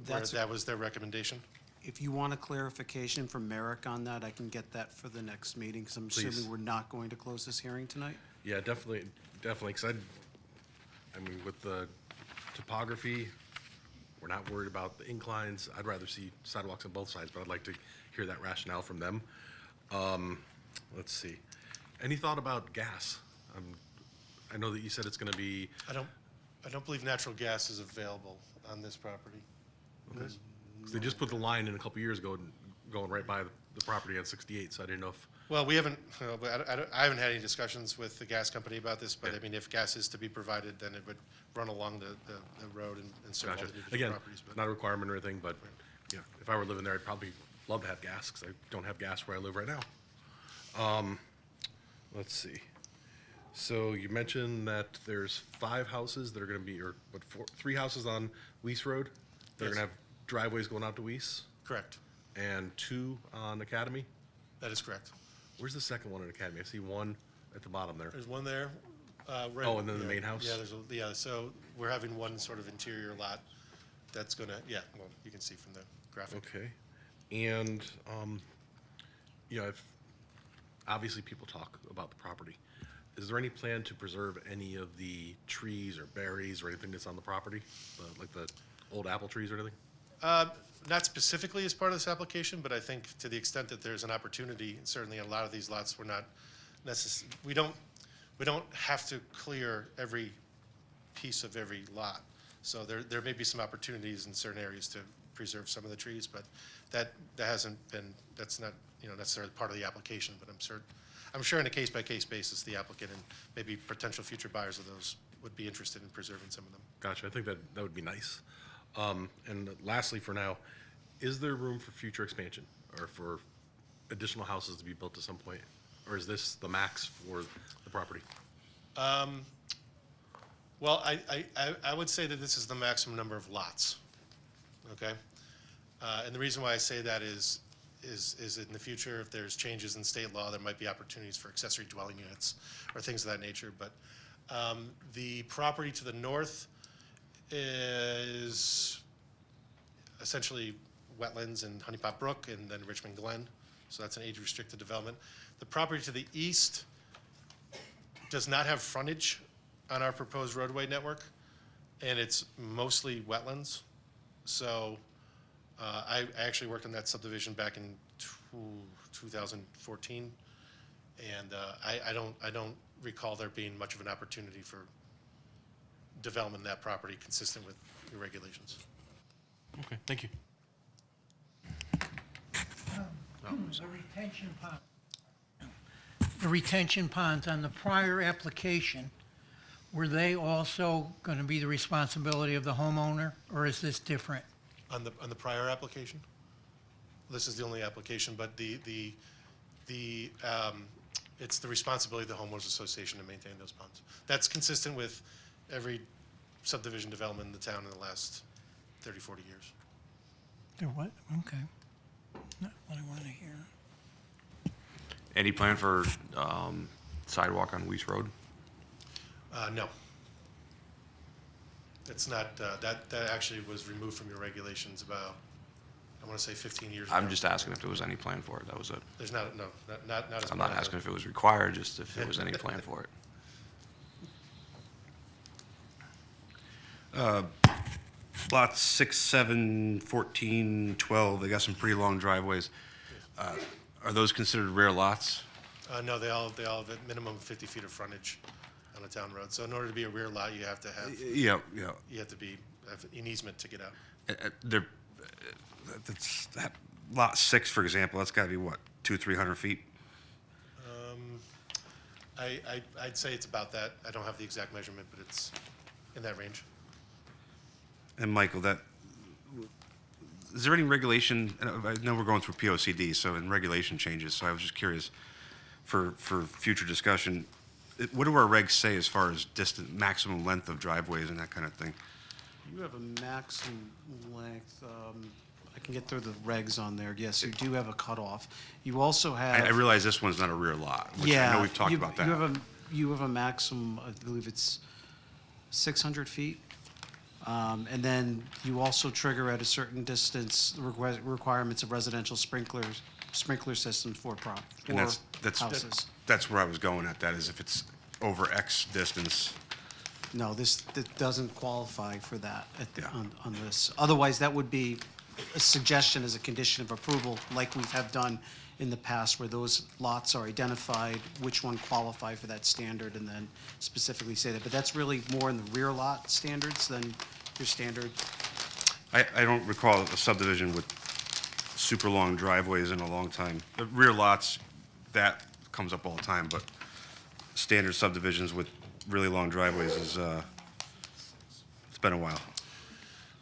S10: where
S7: That's,
S10: that was their recommendation.
S7: if you want a clarification from Merrick on that, I can get that for the next meeting, because I'm
S6: Please.
S7: assuming we're not going to close this hearing tonight.
S6: Yeah, definitely, because I mean, with the topography, we're not worried about the inclines. I'd rather see sidewalks on both sides, but I'd like to hear that rationale from them. Let's see. Any thought about gas? I know that you said it's gonna be,
S10: I don't believe natural gas is available on this property.
S6: 'cause they just put the line in a couple years ago, going right by the property on 68, so I didn't know if,
S10: Well, we haven't, I haven't had any discussions with the gas company about this, but I
S6: Yeah.
S10: mean, if gas is to be provided, then it would run along the road and serve all the
S6: gotcha.
S10: individual
S6: Again,
S10: properties. But
S6: not a requirement or anything, but, if I were living there, I'd probably love to have gas, because I don't have gas where I live right now. Let's see. So you mentioned that there's 5 houses that are gonna be, or what, 3 houses on Weiss Road? They're
S10: Yes.
S6: gonna have driveways going out to Weiss,
S10: Correct.
S6: and 2 on Academy?
S10: That is correct.
S6: Where's the second one in Academy? I see one at the bottom there.
S10: There's one there. Right.
S6: Oh, and then the
S10: yeah,
S6: main house?
S10: Yeah, so we're having one sort of interior lot that's gonna, well, you can see from the graphic.
S6: Okay. And, if, obviously people talk about the property. Is there any plan to preserve any of the trees or berries or anything that's on the property? Like the old apple trees or anything?
S10: Not specifically as part of this application, but I think to the extent that there's an opportunity, certainly a lot of these lots, we're not we don't have to clear every piece of every lot. So there may be some opportunities in certain areas to preserve some of the trees, but that hasn't been, that's not, necessarily part of the application, but I'm sure on a case-by-case basis, the applicant and maybe potential future buyers of those would be interested in preserving some of them.
S6: Gotcha, I think that would be nice. And lastly, for now, is there room for future expansion or for additional houses to be built at some point? Or is this the max for the property?
S10: Well, I would say that this is the maximum number of lots, okay? And the reason why I say that is in the future, if there's changes in state law, there might be opportunities for accessory dwelling units or things of that nature. But the property to the north is essentially wetlands in Honey Pot Brook and then Richmond Glen. So that's an age-restricted development. The property to the east does not have frontage on our proposed roadway network, and it's mostly wetlands. So I actually worked on that subdivision back in 2014, and I don't recall there being much of an opportunity for development in that property consistent with your regulations.
S6: Okay, thank you.
S11: The retention ponds on the prior application, were they also going to be the responsibility of the homeowner, or is this different?
S10: On the prior application? This is the only application, but it's the responsibility of the homeowners association to maintain those ponds. That's consistent with every subdivision development in the town in the last 30, 40 years.
S11: They're what? Okay. Not what I want to hear.
S8: Any plan for sidewalk on Weiss Road?
S10: No. It's not, that actually was removed from your regulations about, I want to say 15 years ago.
S8: I'm just asking if there was any plan for it, that was it.
S10: There's not, no, not as.
S8: I'm
S10: part
S8: not
S10: of the-
S8: asking if it was required, just if there was any plan for it.
S12: Lots 6, 7, 14, 12, they got some pretty long driveways. Are those considered rear lots?
S10: No, they all have a minimum of 50 feet of frontage on a town road. So in order to be a rear lot, you have to have,
S12: Yeah, yeah.
S10: you have to have an easement to get out.
S12: That lot 6, for example, that's gotta be what, 200, 300 feet?
S10: I'd say it's about that. I don't have the exact measurement, but it's in that range.
S12: And Michael, is there any regulation, and I know we're going through POCD, so in regulation changes, so I was just curious for future discussion, what do our regs say as far as maximum length of driveways and that kind of thing?
S7: You have a maximum length, I can get through the regs on there. Yes, you do have a cutoff. You also have.
S12: I realize this one's not a rear lot, which I know we've talked about that.
S7: You have a maximum, I believe it's 600 feet. And then you also trigger at a certain distance requirements of residential sprinkler systems for
S12: And that's
S7: houses.
S12: That's where I was going at, that is if it's over X distance.
S7: No, that doesn't qualify for that
S12: Yeah.
S7: on this. Otherwise, that would be a suggestion as a condition of approval, like we have done in the past, where those lots are identified, which one qualify for that standard, and then specifically say that. But that's really more in the rear lot standards than your standard.
S12: I don't recall a subdivision with super long driveways in a long time. The rear lots, that comes up all the time, but standard subdivisions with really long driveways is, it's been a while.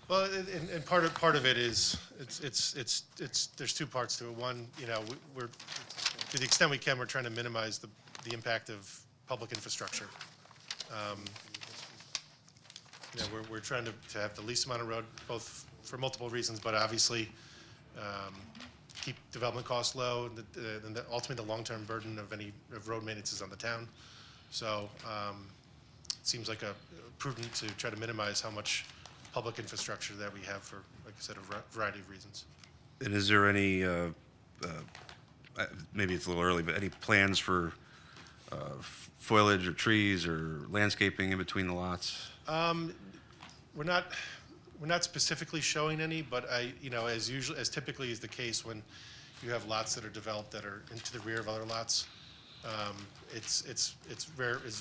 S10: Well, and part of it is, there's two parts to it. One, we're, to the extent we can, we're trying to minimize the impact of public infrastructure. We're trying to have the least amount of road, both for multiple reasons, but obviously, keep development costs low, and ultimately, the long-term burden of road maintenance is on the town. So, it seems like a prudent to try to minimize how much public infrastructure that we have for, like I said, a variety of reasons.
S12: And is there any, maybe it's a little early, but any plans for foliage or trees or landscaping in between the lots?
S10: We're not specifically showing any, but as typically is the case when you have lots that are developed that are into the rear of other lots, it's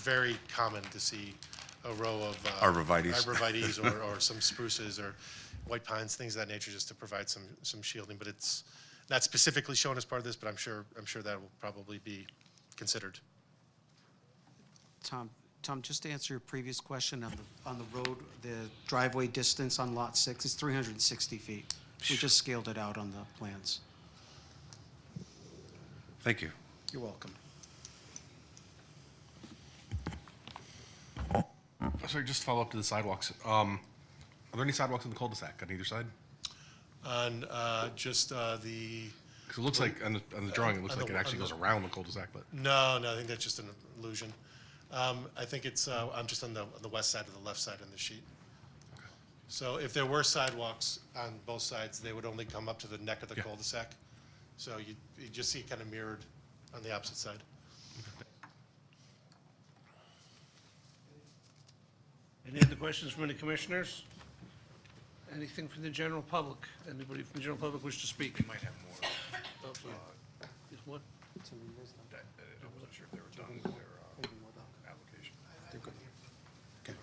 S10: very common to see a row of arborvitaes or some spruces or white pines, things of that nature, just to provide some shielding. But it's not specifically shown as part of this, but I'm sure that will probably be considered.
S7: Tom, Tom, just to answer your previous question on the road, the driveway distance on Lot 6 is 360 feet. We just scaled it out on the plans.
S12: Thank you.
S7: You're welcome.
S6: Sorry, just to follow up to the sidewalks. Are there any sidewalks in the cul-de-sac on either side?
S10: On just the,
S6: Because it looks like, on the drawing, it looks
S10: on
S6: like
S10: the-
S6: it actually
S10: on
S6: goes
S10: the-
S6: around the cul-de-sac, but.
S10: no, I think that's just an illusion. I think it's, I'm just on the west side of the left side on the sheet. So if there were sidewalks on both sides, they would only come up to the neck of the
S6: Yeah.
S10: cul-de-sac. So you just see it kind of mirrored on the opposite side.
S3: Any other questions from any commissioners? Anything from the general public? Anybody from the general public wish to speak?
S6: We might have more.
S3: What?
S6: I wasn't sure if they were done with their application.
S7: They're good. Okay.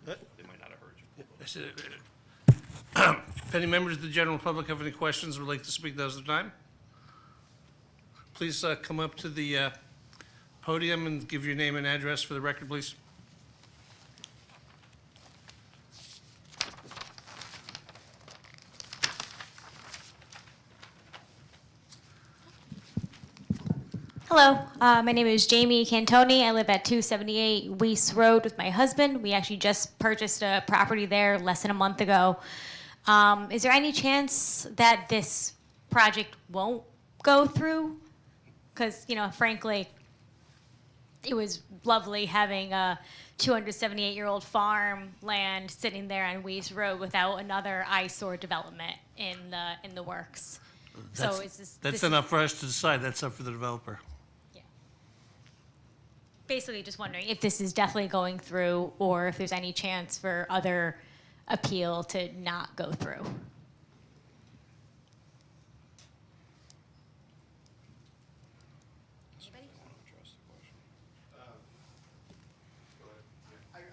S7: Yep.
S6: They might not have heard you.
S3: I said, if any members of the general public have any questions or would like to speak, now's the time. Please come up to the podium and give your name and address for the record, please.
S13: Hello, my name is Jamie Cantoni. I live at 278 Weiss Road with my husband. We actually just purchased a property there less than a month ago. Is there any chance that this project won't go through? Because, you know, frankly, it was lovely having a 278-year-old farm land sitting there on Weiss Road without another eyesore development in the works. So is this
S3: That's enough for us to decide. That's up for the developer.
S13: Basically just wondering if this is definitely going through or if there's any chance for other appeal to not go through.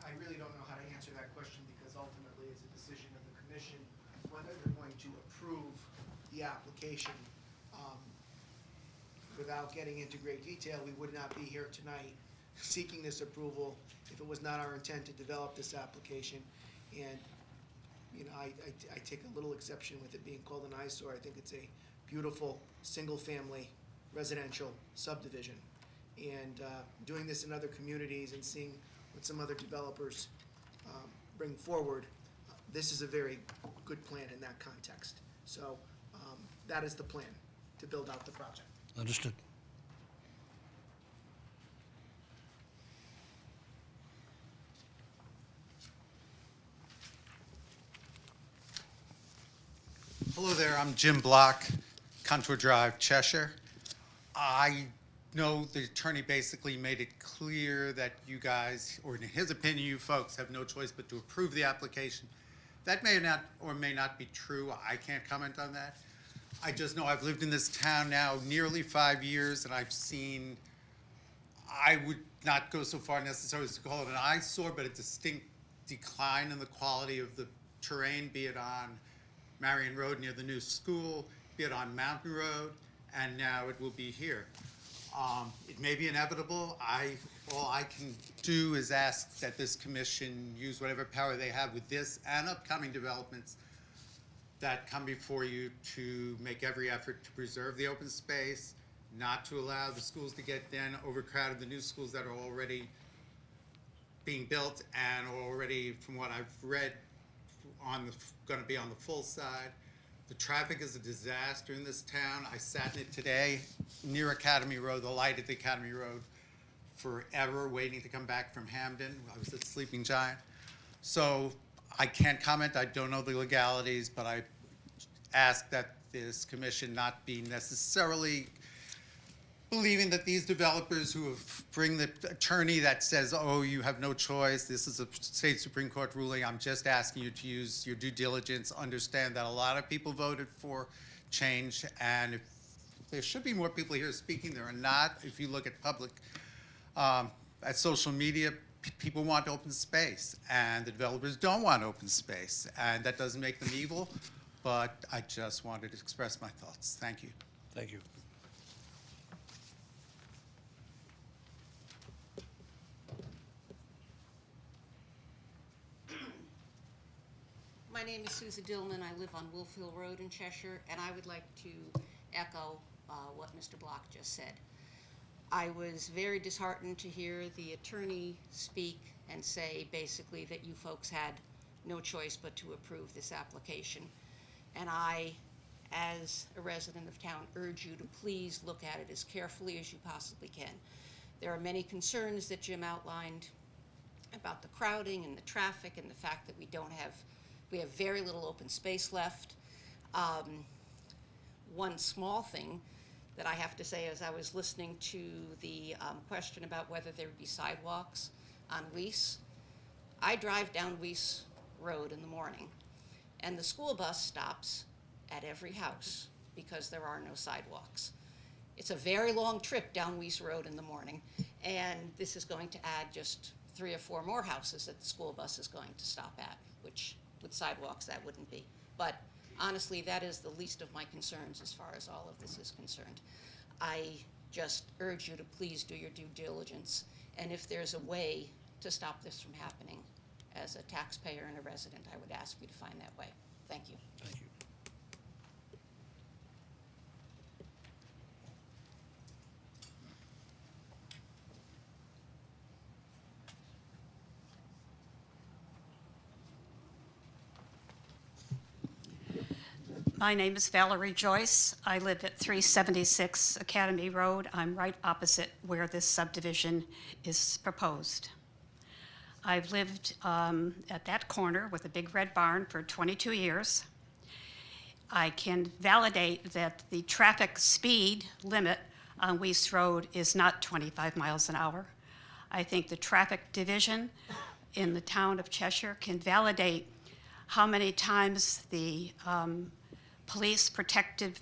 S9: I really don't know how to answer that question because ultimately it's a decision of the commission whether they're going to approve the application. Without getting into great detail, we would not be here tonight seeking this approval if it was not our intent to develop this application. And, you know, I take a little exception with it being called an eyesore. I think it's a beautiful, single-family residential subdivision. And doing this in other communities and seeing what some other developers bring forward, this is a very good plan in that context. So that is the plan, to build out the project.
S3: Understood.
S14: Hello there, I'm Jim Block, Contour Drive, Cheshire. I know the attorney basically made it clear that you guys, or in his opinion, you folks have no choice but to approve the application. That may not or may not be true. I can't comment on that. I just know I've lived in this town now nearly 5 years, and I've seen, I would not go so far necessarily as to call it an eyesore, but a distinct decline in the quality of the terrain, be it on Marion Road near the new school, be it on Mountain Road, and now it will be here. It may be inevitable. All I can do is ask that this commission use whatever power they have with this and upcoming developments that come before you to make every effort to preserve the open space, not to allow the schools to get then overcrowded, the new schools that are already being built and already, from what I've read, going to be on the full side. The traffic is a disaster in this town. I sat in it today near Academy Road, the light at the Academy Road, forever waiting to come back from Hamden. I was at Sleeping Giant. So I can't comment. I don't know the legalities, but I ask that this commission not be necessarily believing that these developers who have bring the attorney that says, oh, you have no choice, this is a state Supreme Court ruling. I'm just asking you to use your due diligence, understand that a lot of people voted for change, and if there should be more people here speaking, there are not. If you look at public, at social media, people want open space, and the developers don't want open space, and that doesn't make them evil, but I just wanted to express my thoughts. Thank you.
S3: Thank you.
S15: My name is Susan Dillman. I live on Wolf Hill Road in Cheshire, and I would like to echo what Mr. Block just said. I was very disheartened to hear the attorney speak and say basically that you folks had no choice but to approve this application. And I, as a resident of town, urge you to please look at it as carefully as you possibly can. There are many concerns that Jim outlined about the crowding and the traffic and the fact that we have very little open space left. One small thing that I have to say as I was listening to the question about whether there would be sidewalks on Weiss, I drive down Weiss Road in the morning, and the school bus stops at every house because there are no sidewalks. It's a very long trip down Weiss Road in the morning, and this is going to add just 3 or 4 more houses that the school bus is going to stop at, which with sidewalks that wouldn't be. But honestly, that is the least of my concerns as far as all of this is concerned. I just urge you to please do your due diligence, and if there's a way to stop this from happening, as a taxpayer and a resident, I would ask you to find that way. Thank you.
S3: Thank you.
S16: My name is Valerie Joyce. I live at 376 Academy Road. I'm right opposite where this subdivision is proposed. I've lived at that corner with a big red barn for 22 years. I can validate that the traffic speed limit on Weiss Road is not 25 miles an hour. I think the traffic division in the town of Cheshire can validate how many times the police protective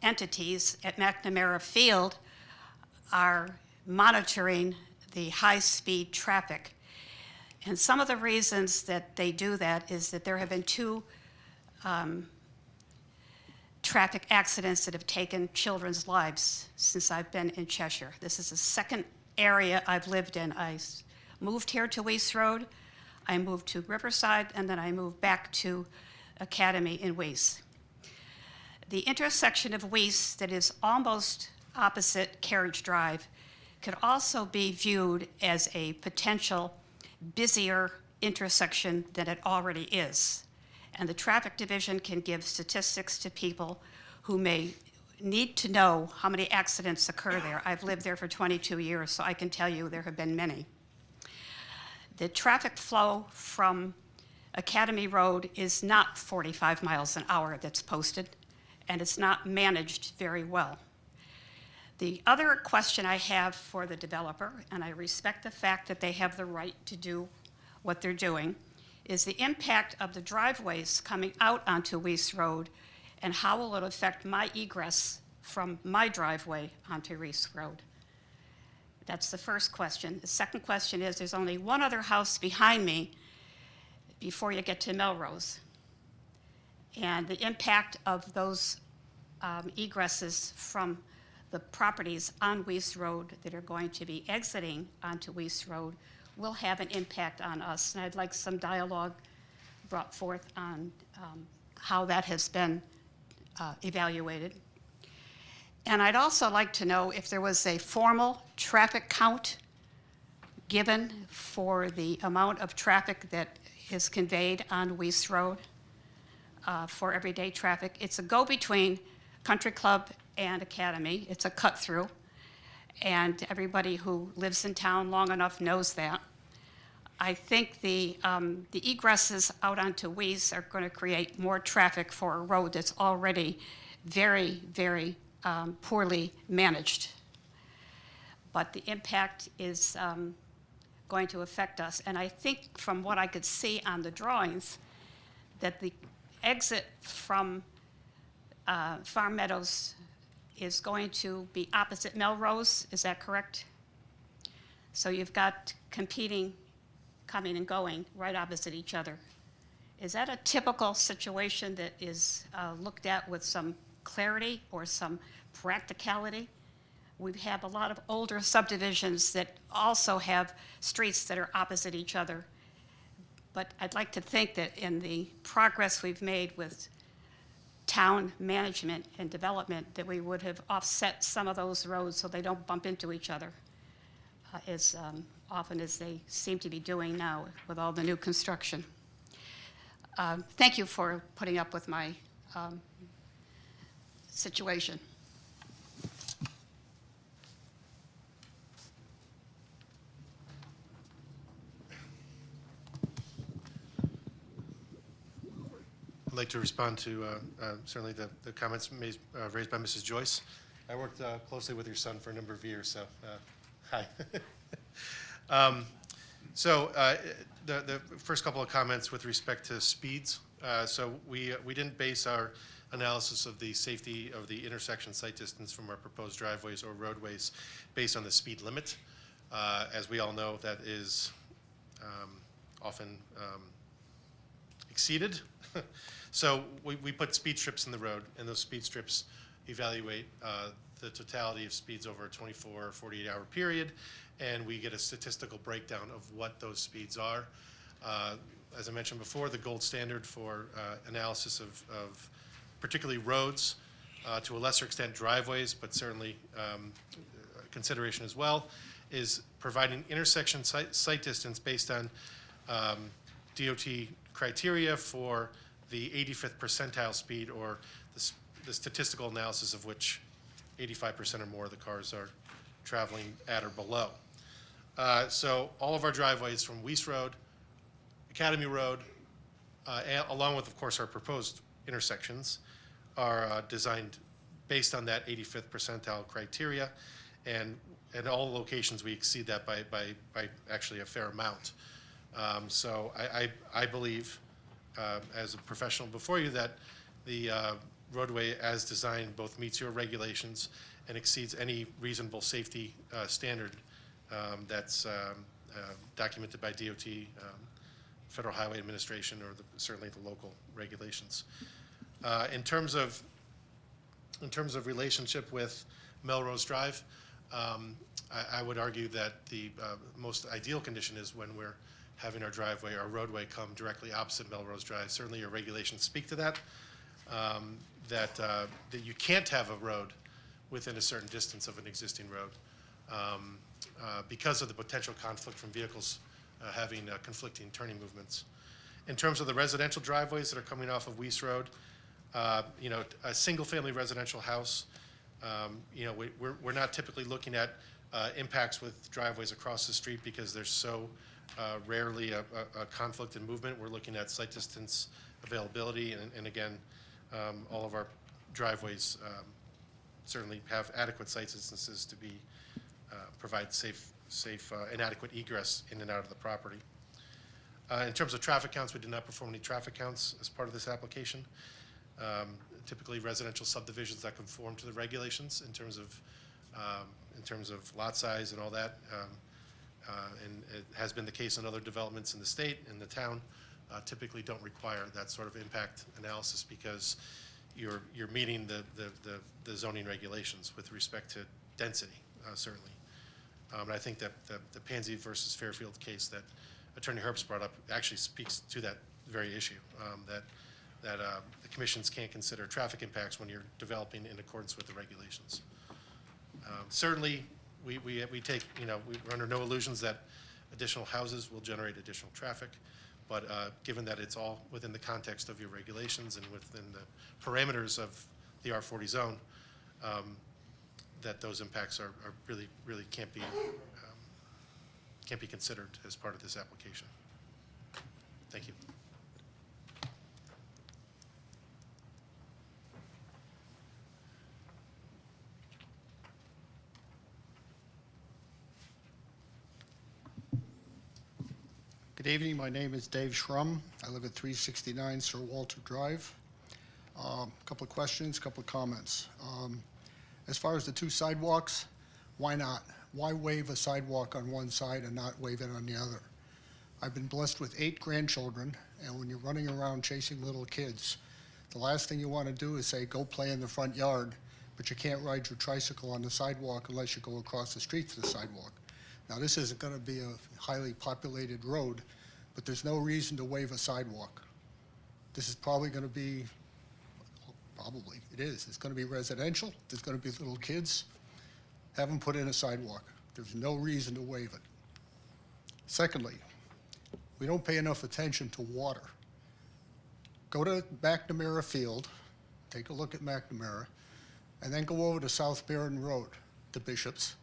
S16: entities at McNamara Field are monitoring the high-speed traffic. And some of the reasons that they do that is that there have been 2 traffic accidents that have taken children's lives since I've been in Cheshire. This is the second area I've lived in. I moved here to Weiss Road, I moved to Riverside, and then I moved back to Academy in Weiss. The intersection of Weiss that is almost opposite Carriage Drive could also be viewed as a potential busier intersection than it already is. And the traffic division can give statistics to people who may need to know how many accidents occur there. I've lived there for 22 years, so I can tell you there have been many. The traffic flow from Academy Road is not 45 miles an hour that's posted, and it's not managed very well. The other question I have for the developer, and I respect the fact that they have the right to do what they're doing, is the impact of the driveways coming out onto Weiss Road, and how will it affect my egress from my driveway onto Weiss Road? That's the first question. The second question is, there's only one other house behind me before you get to Melrose. And the impact of those egresses from the properties on Weiss Road that are going to be exiting onto Weiss Road will have an impact on us. And I'd like some dialogue brought forth on how that has been evaluated. And I'd also like to know if there was a formal traffic count given for the amount of traffic that is conveyed on Weiss Road for everyday traffic. It's a go-between Country Club and Academy. It's a cut-through, and everybody who lives in town long enough knows that. I think the egresses out onto Weiss are going to create more traffic for a road that's already very, very poorly managed. But the impact is going to affect us. And I think from what I could see on the drawings, that the exit from Farm Meadows is going to be opposite Melrose. Is that correct? So you've got competing coming and going right opposite each other. Is that a typical situation that is looked at with some clarity or some practicality. We have a lot of older subdivisions that also have streets that are opposite each other. But I'd like to think that in the progress we've made with town management and development, that we would have offset some of those roads so they don't bump into each other as often as they seem to be doing now with all the new construction. Thank you for putting up with my situation.
S10: I'd like to respond to certainly the comments raised by Mrs. Joyce. I worked closely with your son for a number of years, so hi. The first couple of comments with respect to speeds. So we didn't base our analysis of the safety of the intersection sight distance from our proposed driveways or roadways based on the speed limit. As we all know, that is often exceeded. So we put speed strips in the road, and those speed strips evaluate the totality of speeds over a 24 or 48-hour period, and we get a statistical breakdown of what those speeds are. As I mentioned before, the gold standard for analysis of particularly roads, to a lesser extent driveways, but certainly consideration as well, is providing intersection sight distance based on DOT criteria for the 85th percentile speed, or the statistical analysis of which 85% or more of the cars are traveling at or below. So all of our driveways from Weiss Road, Academy Road, along with, of course, our proposed intersections, are designed based on that 85th percentile criteria, and at all locations we exceed that by actually a fair amount. So I believe, as a professional before you, that the roadway as designed both meets your regulations and exceeds any reasonable safety standard that's documented by DOT, Federal Highway Administration, or certainly the local regulations. In terms of relationship with Melrose Drive, I would argue that the most ideal condition is when we're having our driveway, our roadway come directly opposite Melrose Drive. Certainly your regulations speak to that, that you can't have a road within a certain distance of an existing road because of the potential conflict from vehicles having conflicting turning movements. In terms of the residential driveways that are coming off of Weiss Road, a single-family residential house, we're not typically looking at impacts with driveways across the street because there's so rarely a conflict in movement. We're looking at sight distance availability, and again, all of our driveways certainly have adequate sight distances to provide safe and adequate egress in and out of the property. In terms of traffic counts, we did not perform any traffic counts as part of this application. Typically residential subdivisions that conform to the regulations in terms of lot size and all that, and it has been the case in other developments in the state and the town, typically don't require that sort of impact analysis because you're meeting the zoning regulations with respect to density, certainly. And I think that the Pansy versus Fairfield case that Attorney Herbst brought up actually speaks to that very issue, that the commissions can't consider traffic impacts when you're developing in accordance with the regulations. Certainly, we take, we're under no illusions that additional houses will generate additional traffic, but given that it's all within the context of your regulations and within the parameters of the R40 zone, that those impacts are really can't be considered as part of this application. Thank you.
S17: Good evening, my name is Dave Schrum. I live at 369 Sir Walter Drive. A couple of questions, couple of comments. As far as the two sidewalks, why not? Why waive a sidewalk on one side and not waive it on the other? I've been blessed with 8 grandchildren, and when you're running around chasing little kids, the last thing you want to do is say, go play in the front yard, but you can't ride your tricycle on the sidewalk unless you go across the street to the sidewalk. Now, this isn't going to be a highly populated road, but there's no reason to waive a sidewalk. This is probably going to be, probably, it is, it's going to be residential, there's going to be little kids. Have them put in a sidewalk. There's no reason to waive it. Secondly, we don't pay enough attention to water. Go to McNamara Field, take a look at McNamara, and then go over to South Barron Road, to Bishop's.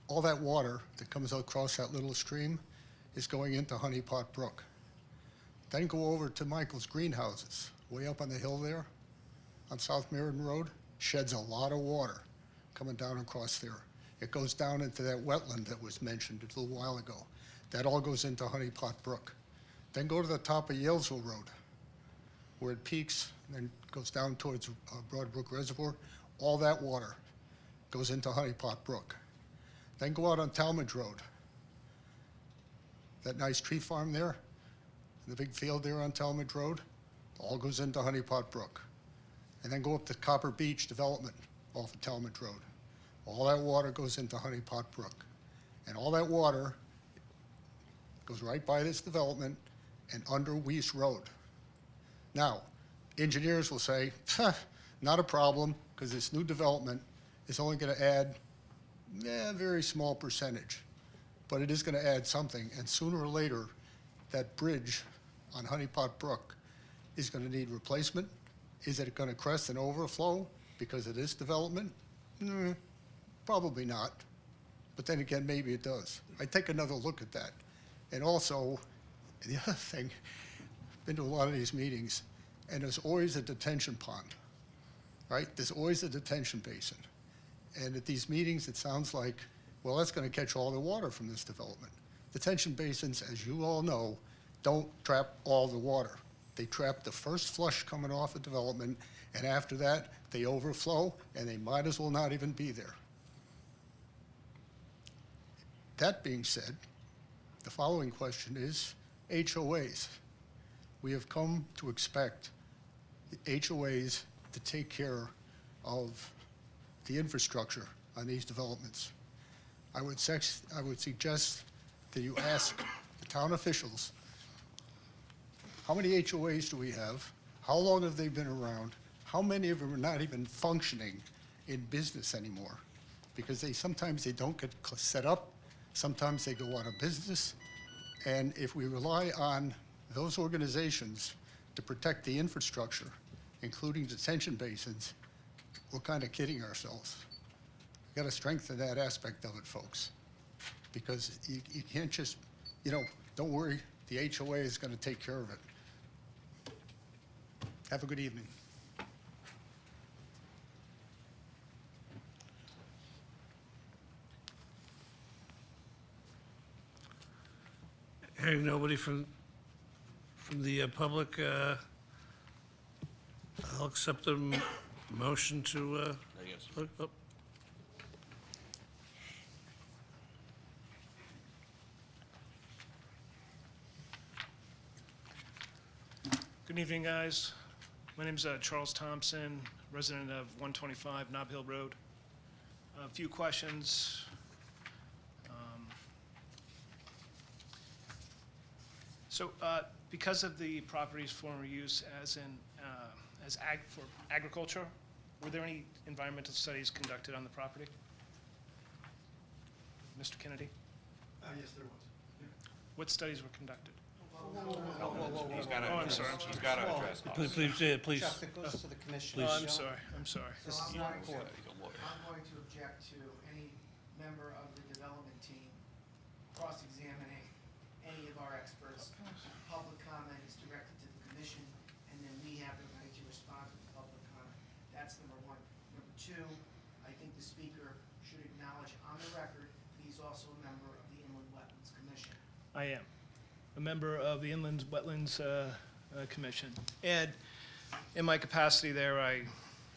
S17: All that water that comes across that little stream is going into Honey Pot Brook. Then go over to Michael's Greenhouses, way up on the hill there, on South Barron Road, sheds a lot of water coming down across there. It goes down into that wetland that was mentioned a little while ago. That all goes into Honey Pot Brook. Then go to the top of Yalesville Road, where it peaks, and then goes down towards Broad Brook Reservoir. All that water goes into Honey Pot Brook. Then go out on Talmadge Road. That nice tree farm there, the big field there on Talmadge Road, all goes into Honey Pot Brook. And then go up to Copper Beach Development off of Talmadge Road. All that water goes into Honey Pot Brook. And all that water goes right by this development and under Weiss Road. Now, engineers will say, not a problem, because this new development is only going to add a very small percentage. But it is going to add something, and sooner or later, that bridge on Honey Pot Brook is going to need replacement. Is it going to crest and overflow because of this development? Probably not. But then again, maybe it does. I'd take another look at that. And also, the other thing, I've been to a lot of these meetings, and there's always a detention pond, right? There's always a detention basin. And at these meetings, it sounds like, well, that's going to catch all the water from this development. Detention basins, as you all know, don't trap all the water. They trap the first flush coming off a development, and after that, they overflow, and they might as well not even be there. That being said, the following question is HOAs. We have come to expect the HOAs to take care of the infrastructure on these developments. I would suggest that you ask the town officials, how many HOAs do we have? How long have they been around? How many of them are not even functioning in business anymore? Because sometimes they don't get set up, sometimes they go out of business. And if we rely on those organizations to protect the infrastructure, including detention basins, we're kind of kidding ourselves. We've got to strengthen that aspect of it, folks. Because you can't just, don't worry, the HOA is going to take care of it. Have a good evening.
S3: Hearing nobody from the public, I'll accept the motion to, oh.
S18: Good evening, guys. My name's Charles Thompson, resident of 125 Nob Hill Road. A few questions. Because of the property's former use as for agriculture, were there any environmental studies conducted on the property? Mr. Kennedy?
S7: Yes, there was.
S18: What studies were conducted?
S8: He's got to.
S18: Oh, I'm sorry.
S8: He's got to address this.
S3: Please.
S7: Jeff, it goes to the commission.
S18: Oh, I'm sorry.
S7: This is not court.
S9: I'm going to object to any member of the development team cross-examining any of our experts. Public comment is directed to the commission, and then we have the right to respond to the public comment. That's number one. Number two, I think the speaker should acknowledge on the record that he's also a member of the Inland Wetlands Commission.
S18: I am a member of the Inland Wetlands Commission. And in my capacity there, I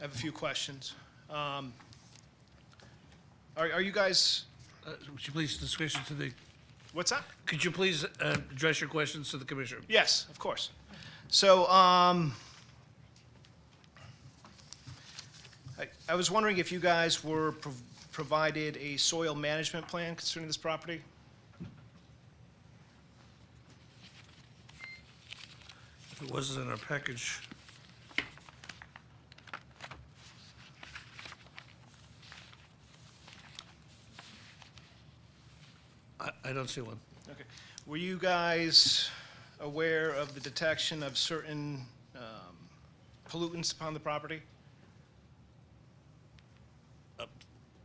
S18: have a few questions. Are you guys,
S3: Would you please discuss it to the,
S18: what's that?
S3: could you please address your questions to the commissioner?
S18: Yes, of course. So, I was wondering if you guys were provided a soil management plan concerning this property?
S3: If it wasn't in our package. I don't see one.
S18: Okay. Were you guys aware of the detection of certain pollutants upon the property?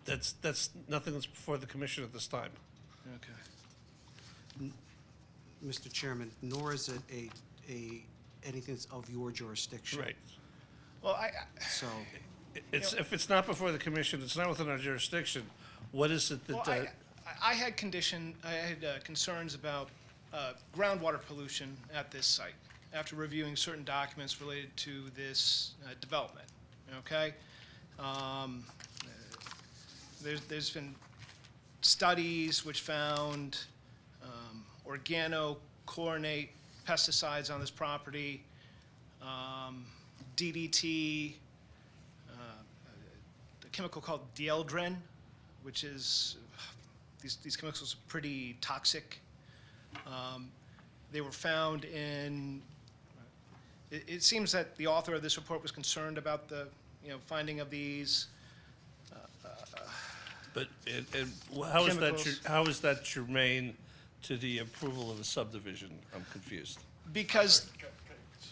S3: That's nothing that's before the commission at this time.
S18: Okay.
S7: Mr. Chairman, nor is it anything that's of your jurisdiction.
S3: Right.
S18: Well,
S7: So,
S3: If it's not before the commission, it's not within our jurisdiction, what is it that?
S18: Well, I had concerns about groundwater pollution at this site after reviewing certain documents related to this development, okay? There's been studies which found organochlorinated pesticides on this property, DDT, a chemical called dieldrin, which is, these chemicals are pretty toxic. They were found in, it seems that the author of this report was concerned about the, finding of these.
S3: But, and how is that,
S18: Chemicals.
S3: how is that germane to the approval of the subdivision? I'm confused.
S18: Because,
S6: Just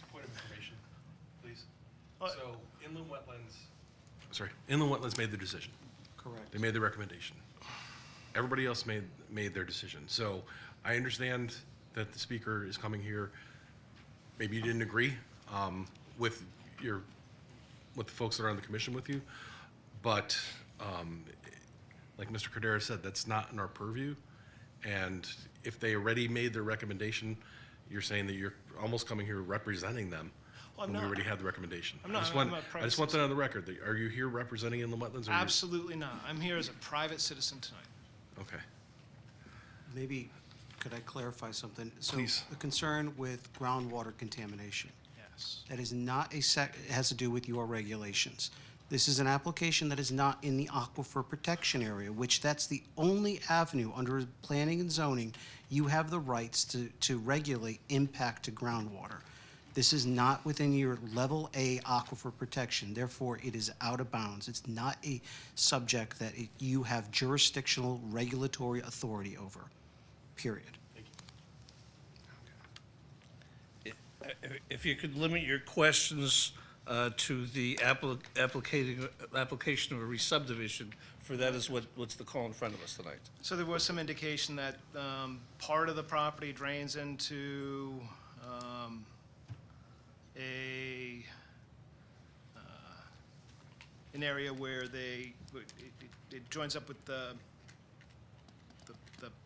S6: a point of information, please.
S18: Uh,
S6: So inland wetlands made the decision.
S7: correct.
S6: They made the recommendation. Everybody else made their decision. So I understand that the speaker is coming here. Maybe you didn't agree with the folks that are on the commission with you, but like Mr. Cordero said, that's not in our purview. And if they already made their recommendation, you're saying that you're almost coming here representing them.
S18: Well, I'm
S6: when we
S18: not.
S6: already had the recommendation.
S18: I'm not.
S6: I just
S18: I'm
S6: want,
S18: a private
S6: I just want that on the record. That- Are you here representing inland wetlands? or you're-
S18: absolutely not. I'm here as a private citizen tonight.
S6: Okay.
S7: Maybe, could I clarify something?
S6: Please.
S7: So the concern with groundwater contamination,
S18: Yes.
S7: that is not it has to do with your regulations. This is an application that is not in the aquifer protection area, which that's the only avenue under planning and zoning you have the rights to regulate impact to groundwater. This is not within your level A aquifer protection, therefore it is out of bounds. It's not a subject that you have jurisdictional regulatory authority over, period.
S3: If you could limit your questions to the application of a re-subdivision, for that is what's the call in front of us tonight.
S18: So there was some indication that part of the property drains into an area where it joins up with the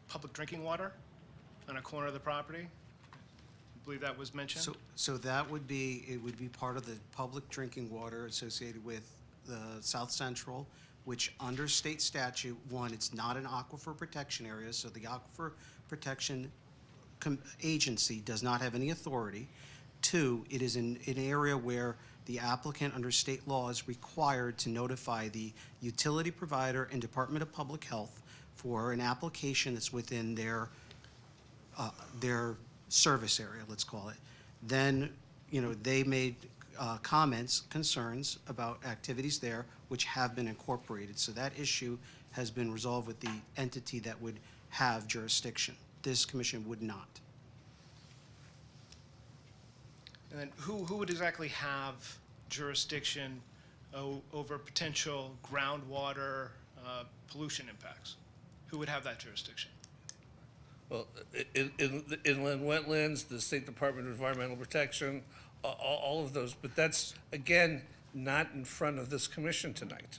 S18: public drinking water on a corner of the property. I believe that was mentioned.
S7: So that would be, it would be part of the public drinking water associated with the South Central, which under state statute, one, it's not an aquifer protection area, so the Aquifer Protection Agency does not have any authority. Two, it is in an area where the applicant under state law is required to notify the utility provider and Department of Public Health for an application that's within their service area, let's call it. Then, they made comments, concerns about activities there, which have been incorporated. So that issue has been resolved with the entity that would have jurisdiction. This commission would not.
S18: And then who would exactly have jurisdiction over potential groundwater pollution impacts? Who would have that jurisdiction?
S3: Well, in the inland wetlands, the State Department of Environmental Protection, all of those, but that's, again, not in front of this commission tonight.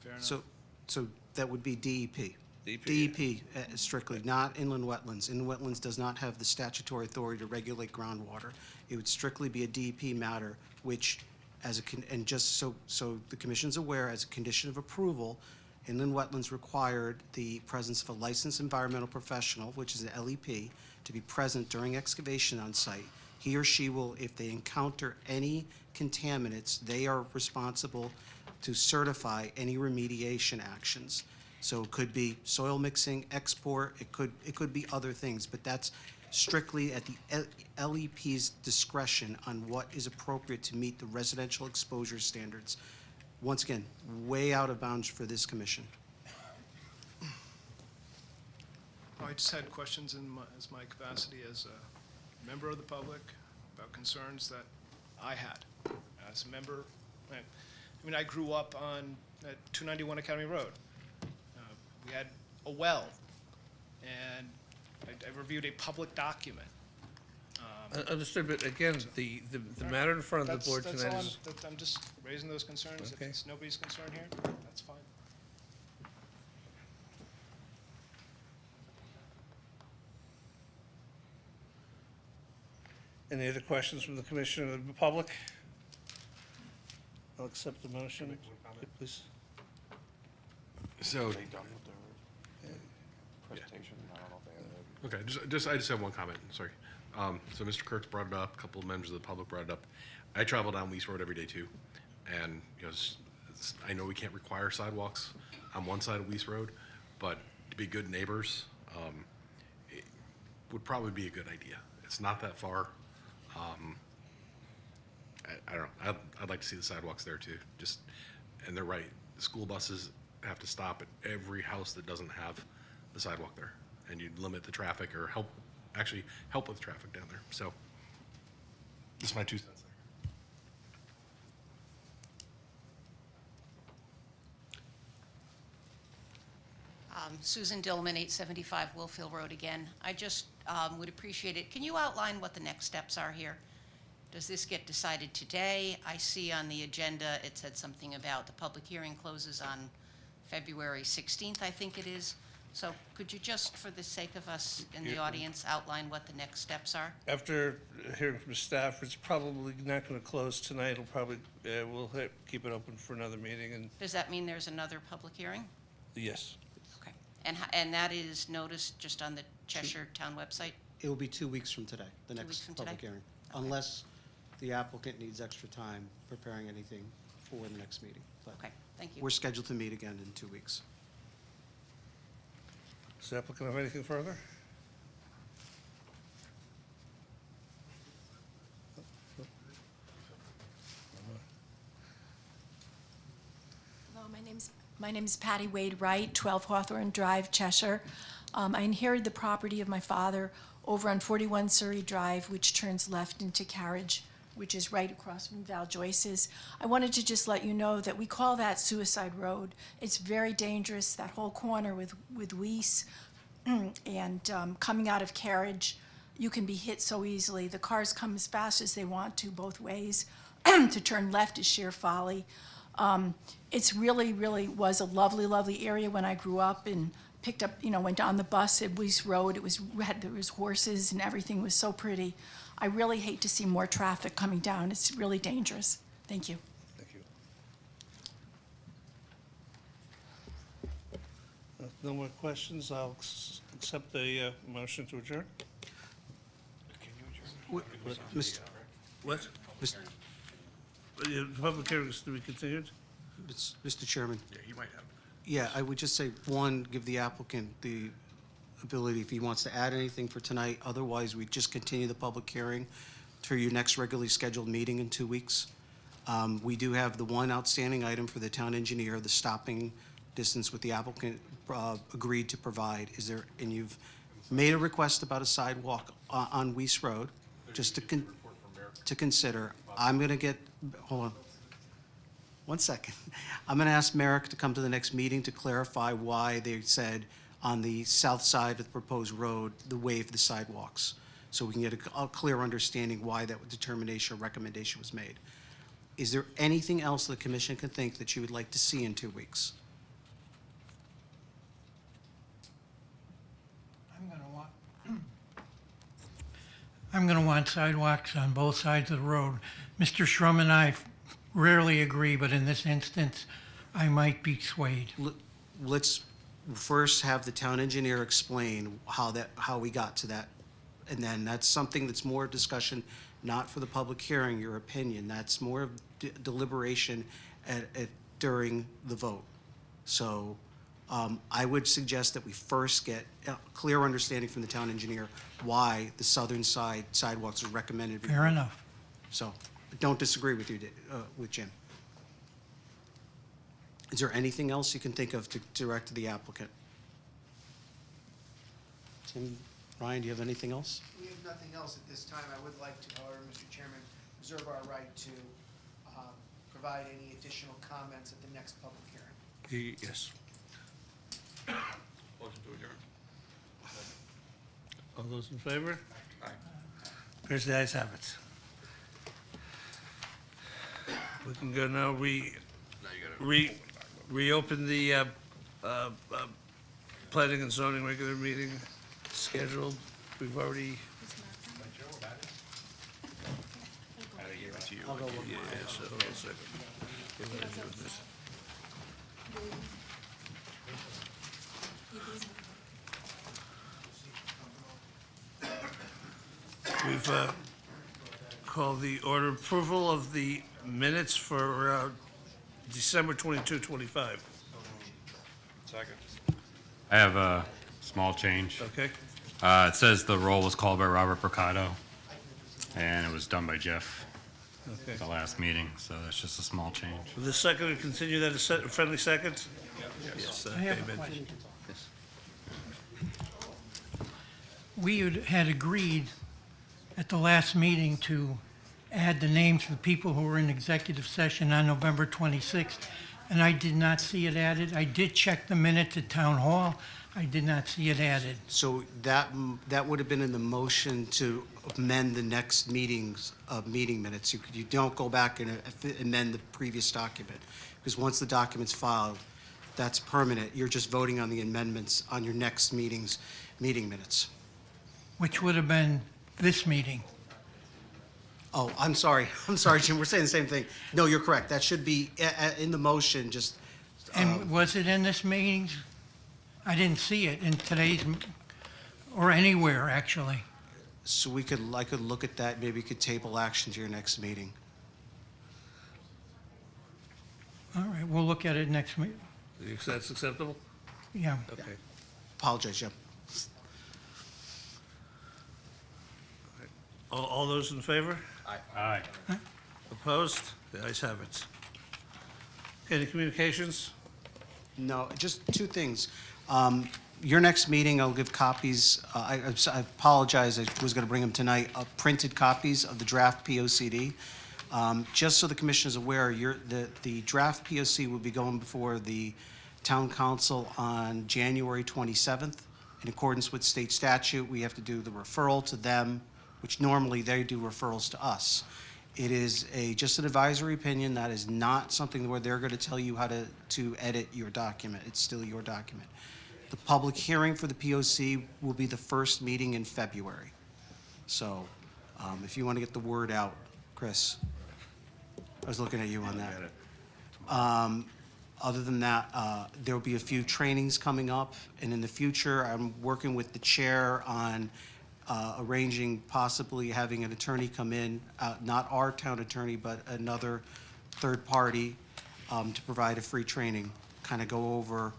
S18: Fair enough.
S7: So that would be DEP.
S3: DEP.
S7: DEP strictly, not inland wetlands. Inland wetlands does not have the statutory authority to regulate groundwater. It would strictly be a DEP matter, which, and just so the commission's aware, as a condition of approval, inland wetlands required the presence of a licensed environmental professional, which is an LEP, to be present during excavation on site. He or she will, if they encounter any contaminants, they are responsible to certify any remediation actions. So it could be soil mixing, export, it could be other things, but that's strictly at the LEP's discretion on what is appropriate to meet the residential exposure standards. Once again, way out of bounds for this commission.
S18: I just had questions as my capacity as a member of the public about concerns that I had as a member. I mean, I grew up on at 291 Academy Road. We had a well, and I reviewed a public document.
S3: Understood, but again, the matter in front of the board
S18: That's
S3: tonight
S18: all
S3: is,
S18: I'm just raising those concerns. If
S3: Okay.
S18: it's nobody's concern here, that's fine.
S3: any other questions from the commission or the public? I'll accept the motion, please.
S6: So,
S8: Presentation, I don't know if they have it.
S6: okay, I just have one comment, sorry. So Mr. Kurtz brought it up, a couple of members of the public brought it up. I travel down Weiss Road every day too, and, you know, I know we can't require sidewalks on one side of Weiss Road, but to be good neighbors, it would probably be a good idea. It's not that far. I don't know, I'd like to see the sidewalks there too, and they're right, the school buses have to stop at every house that doesn't have the sidewalk there, and you'd limit the traffic or help with traffic down there, so. That's my 2 cents there.
S15: Susan Dillman, 875 Willfield Road again. I just would appreciate it. Can you outline what the next steps are here? Does this get decided today? I see on the agenda, it said something about the public hearing closes on February 16th, I think it is. So could you just, for the sake of us in the
S3: Yeah.
S15: audience, outline what the next steps are?
S3: After hearing from staff, it's probably not going to close tonight. It'll probably, we'll keep it open for another meeting, and
S15: Does that mean there's another public hearing?
S3: yes.
S15: Okay. And that is noticed just on the Cheshire Town website?
S7: It will be 2 weeks from today, the
S15: 2 weeks
S7: next
S15: from
S7: public
S15: today?
S7: hearing, unless the applicant needs extra time preparing anything for the next meeting. But
S15: Okay, thank you.
S7: we're scheduled to meet again in 2 weeks.
S3: Does the applicant have anything further?
S19: Hello, my name's Patty Wade Wright, 12 Hawthorne Drive, Cheshire. I inherited the property of my father over on 41 Surrey Drive, which turns left into Carriage, which is right across from Val Joyce's. I wanted to just let you know that we call that Suicide Road. It's very dangerous, that whole corner with Weiss and coming out of Carriage. You can be hit so easily. The cars come as fast as they want to both ways. To turn left is sheer folly. It's really, really was a lovely, lovely area when I grew up and picked up, went on the bus at Weiss Road. There was horses and everything was so pretty. I really hate to see more traffic coming down. It's really dangerous. Thank you.
S3: Thank you. No more questions. I'll accept the motion to adjourn. What? The public hearing is to be continued?
S7: Mr. Chairman?
S6: Yeah, he might have.
S7: Yeah, I would just say, one, give the applicant the ability, if he wants to add anything for tonight. Otherwise, we just continue the public hearing to your next regularly scheduled meeting in 2 weeks. We do have the one outstanding item for the town engineer, the stopping distance with the applicant agreed to provide. And you've made a request about a sidewalk on Weiss Road, just to consider. I'm going to get, hold on. 1 second. I'm going to ask Merrick to come to the next meeting to clarify why they said on the south side of the proposed road, the waive the sidewalks. So we can get a clear understanding why that determination or recommendation was made. Is there anything else the commission can think that you would like to see in 2 weeks?
S11: I'm going to want sidewalks on both sides of the road. Mr. Shrum and I rarely agree, but in this instance, I might be swayed.
S7: Let's first have the town engineer explain how we got to that. And then that's something that's more discussion, not for the public hearing, your opinion. That's more of deliberation at during the vote. So I would suggest that we first get a clear understanding from the town engineer why the southern side sidewalks are recommended.
S11: Fair enough.
S7: So, don't disagree with you, with Jim. Is there anything else you can think of to direct to the applicant? Tim, Ryan, do you have anything else?
S9: We have nothing else at this time. I would like to, however, Mr. Chairman, reserve our right to provide any additional comments at the next public hearing.
S3: Yes.
S6: Motion to adjourn.
S3: All those in favor? Appears the ayes have it. We can go now, reopen the planning and zoning regular meeting scheduled. We've already.
S7: I'll go look.
S3: Yeah, so, hold on a second. Okay, what is it with this? We've called the order approval of the minutes for December 22, 25.
S8: Second.
S20: I have a small change.
S3: Okay?
S20: It says the roll was called by Robert Mercado, and it was done by Jeff
S3: Okay.
S20: at the last meeting, so that's just a small change.
S3: Will the second, we continue that, a friendly second? Yes.
S11: I have
S3: okay,
S11: a
S3: Mitch.
S11: question.
S3: Yes.
S11: We had agreed at the last meeting to add the names of the people who were in executive session on November 26th, and I did not see it added. I did check the minutes at Town Hall. I did not see it added.
S7: So that would have been in the motion to amend the next meeting's meeting minutes. You don't go back and amend the previous document, because once the document's filed, that's permanent. You're just voting on the amendments on your next meeting's meeting minutes.
S11: Which would have been this meeting.
S7: Oh, I'm sorry, Jim, we're saying the same thing. No, you're correct. That should be in the motion, just,
S11: And was it in this meeting? I didn't see it in today's, or anywhere, actually.
S7: so I could look at that, maybe you could table action to your next meeting.
S11: All right, we'll look at it next week.
S3: That's acceptable?
S11: Yeah.
S3: Okay.
S7: Apologize, Jim.
S3: All those in favor?
S20: Aye.
S3: Opposed? The ayes have it. Any communications?
S7: No, just two things. Your next meeting, I'll give copies, I apologize, I was going to bring them tonight, printed copies of the draft POCD. Just so the commission is aware, the draft POC will be going before the town council on January 27th. In accordance with state statute, we have to do the referral to them, which normally they do referrals to us. It is just an advisory opinion. That is not something where they're going to tell you how to edit your document. It's still your document. The public hearing for the POC will be the first meeting in February. So if you want to get the word out, Chris, I was looking at you on that. Other than that, there will be a few trainings coming up, and in the future, I'm working with the chair on arranging possibly having an attorney come in, not our town attorney, but another third party, to provide a free training, kind of go over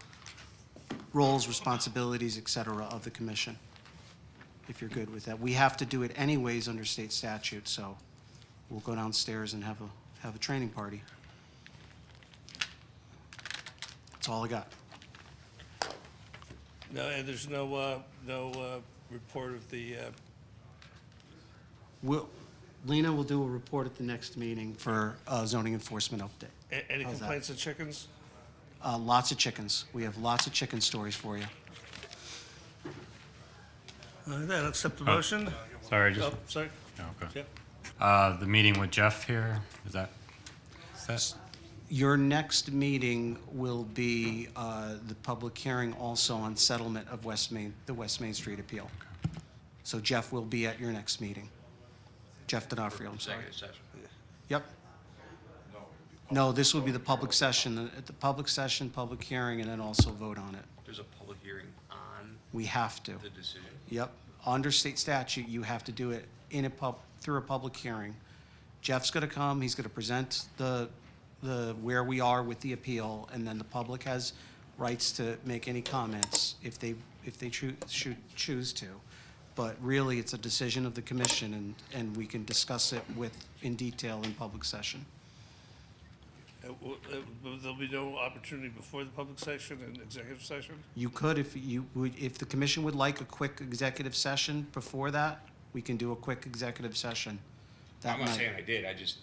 S7: roles, responsibilities, et cetera, of the commission, if you're good with that. We have to do it anyways under state statute, so we'll go downstairs and have a training party. That's all I got.
S3: No, and there's no report of the,
S7: Lena will do a report at the next meeting for zoning enforcement update.
S3: any
S7: How's that?
S3: complaints of chickens?
S7: Lots of chickens. We have lots of chicken stories for you.
S3: Then accept the motion.
S20: Sorry, just.
S3: Oh, sorry.
S20: Oh, okay.
S3: Yep.
S20: The meeting with Jeff here, is that?
S7: Your next meeting will be the public hearing also on settlement of the West Main Street appeal. So Jeff will be at your next meeting. Jeff D'Onofrio, I'm sorry. Yep. No, this will be the public session, at the public session, public hearing, and then also vote on it.
S8: There's a public hearing on
S7: We have to.
S8: the decision.
S7: Yep. Under state statute, you have to do it through a public hearing. Jeff's going to come, he's going to present the where we are with the appeal, and then the public has rights to make any comments if they should choose to. But really, it's a decision of the commission, and we can discuss it in detail in public session.
S3: There'll be no opportunity before the public session and executive session?
S7: You could, if the commission would like a quick executive session before that, we can do a quick executive session that
S8: I'm not
S7: night.
S8: saying I did, I just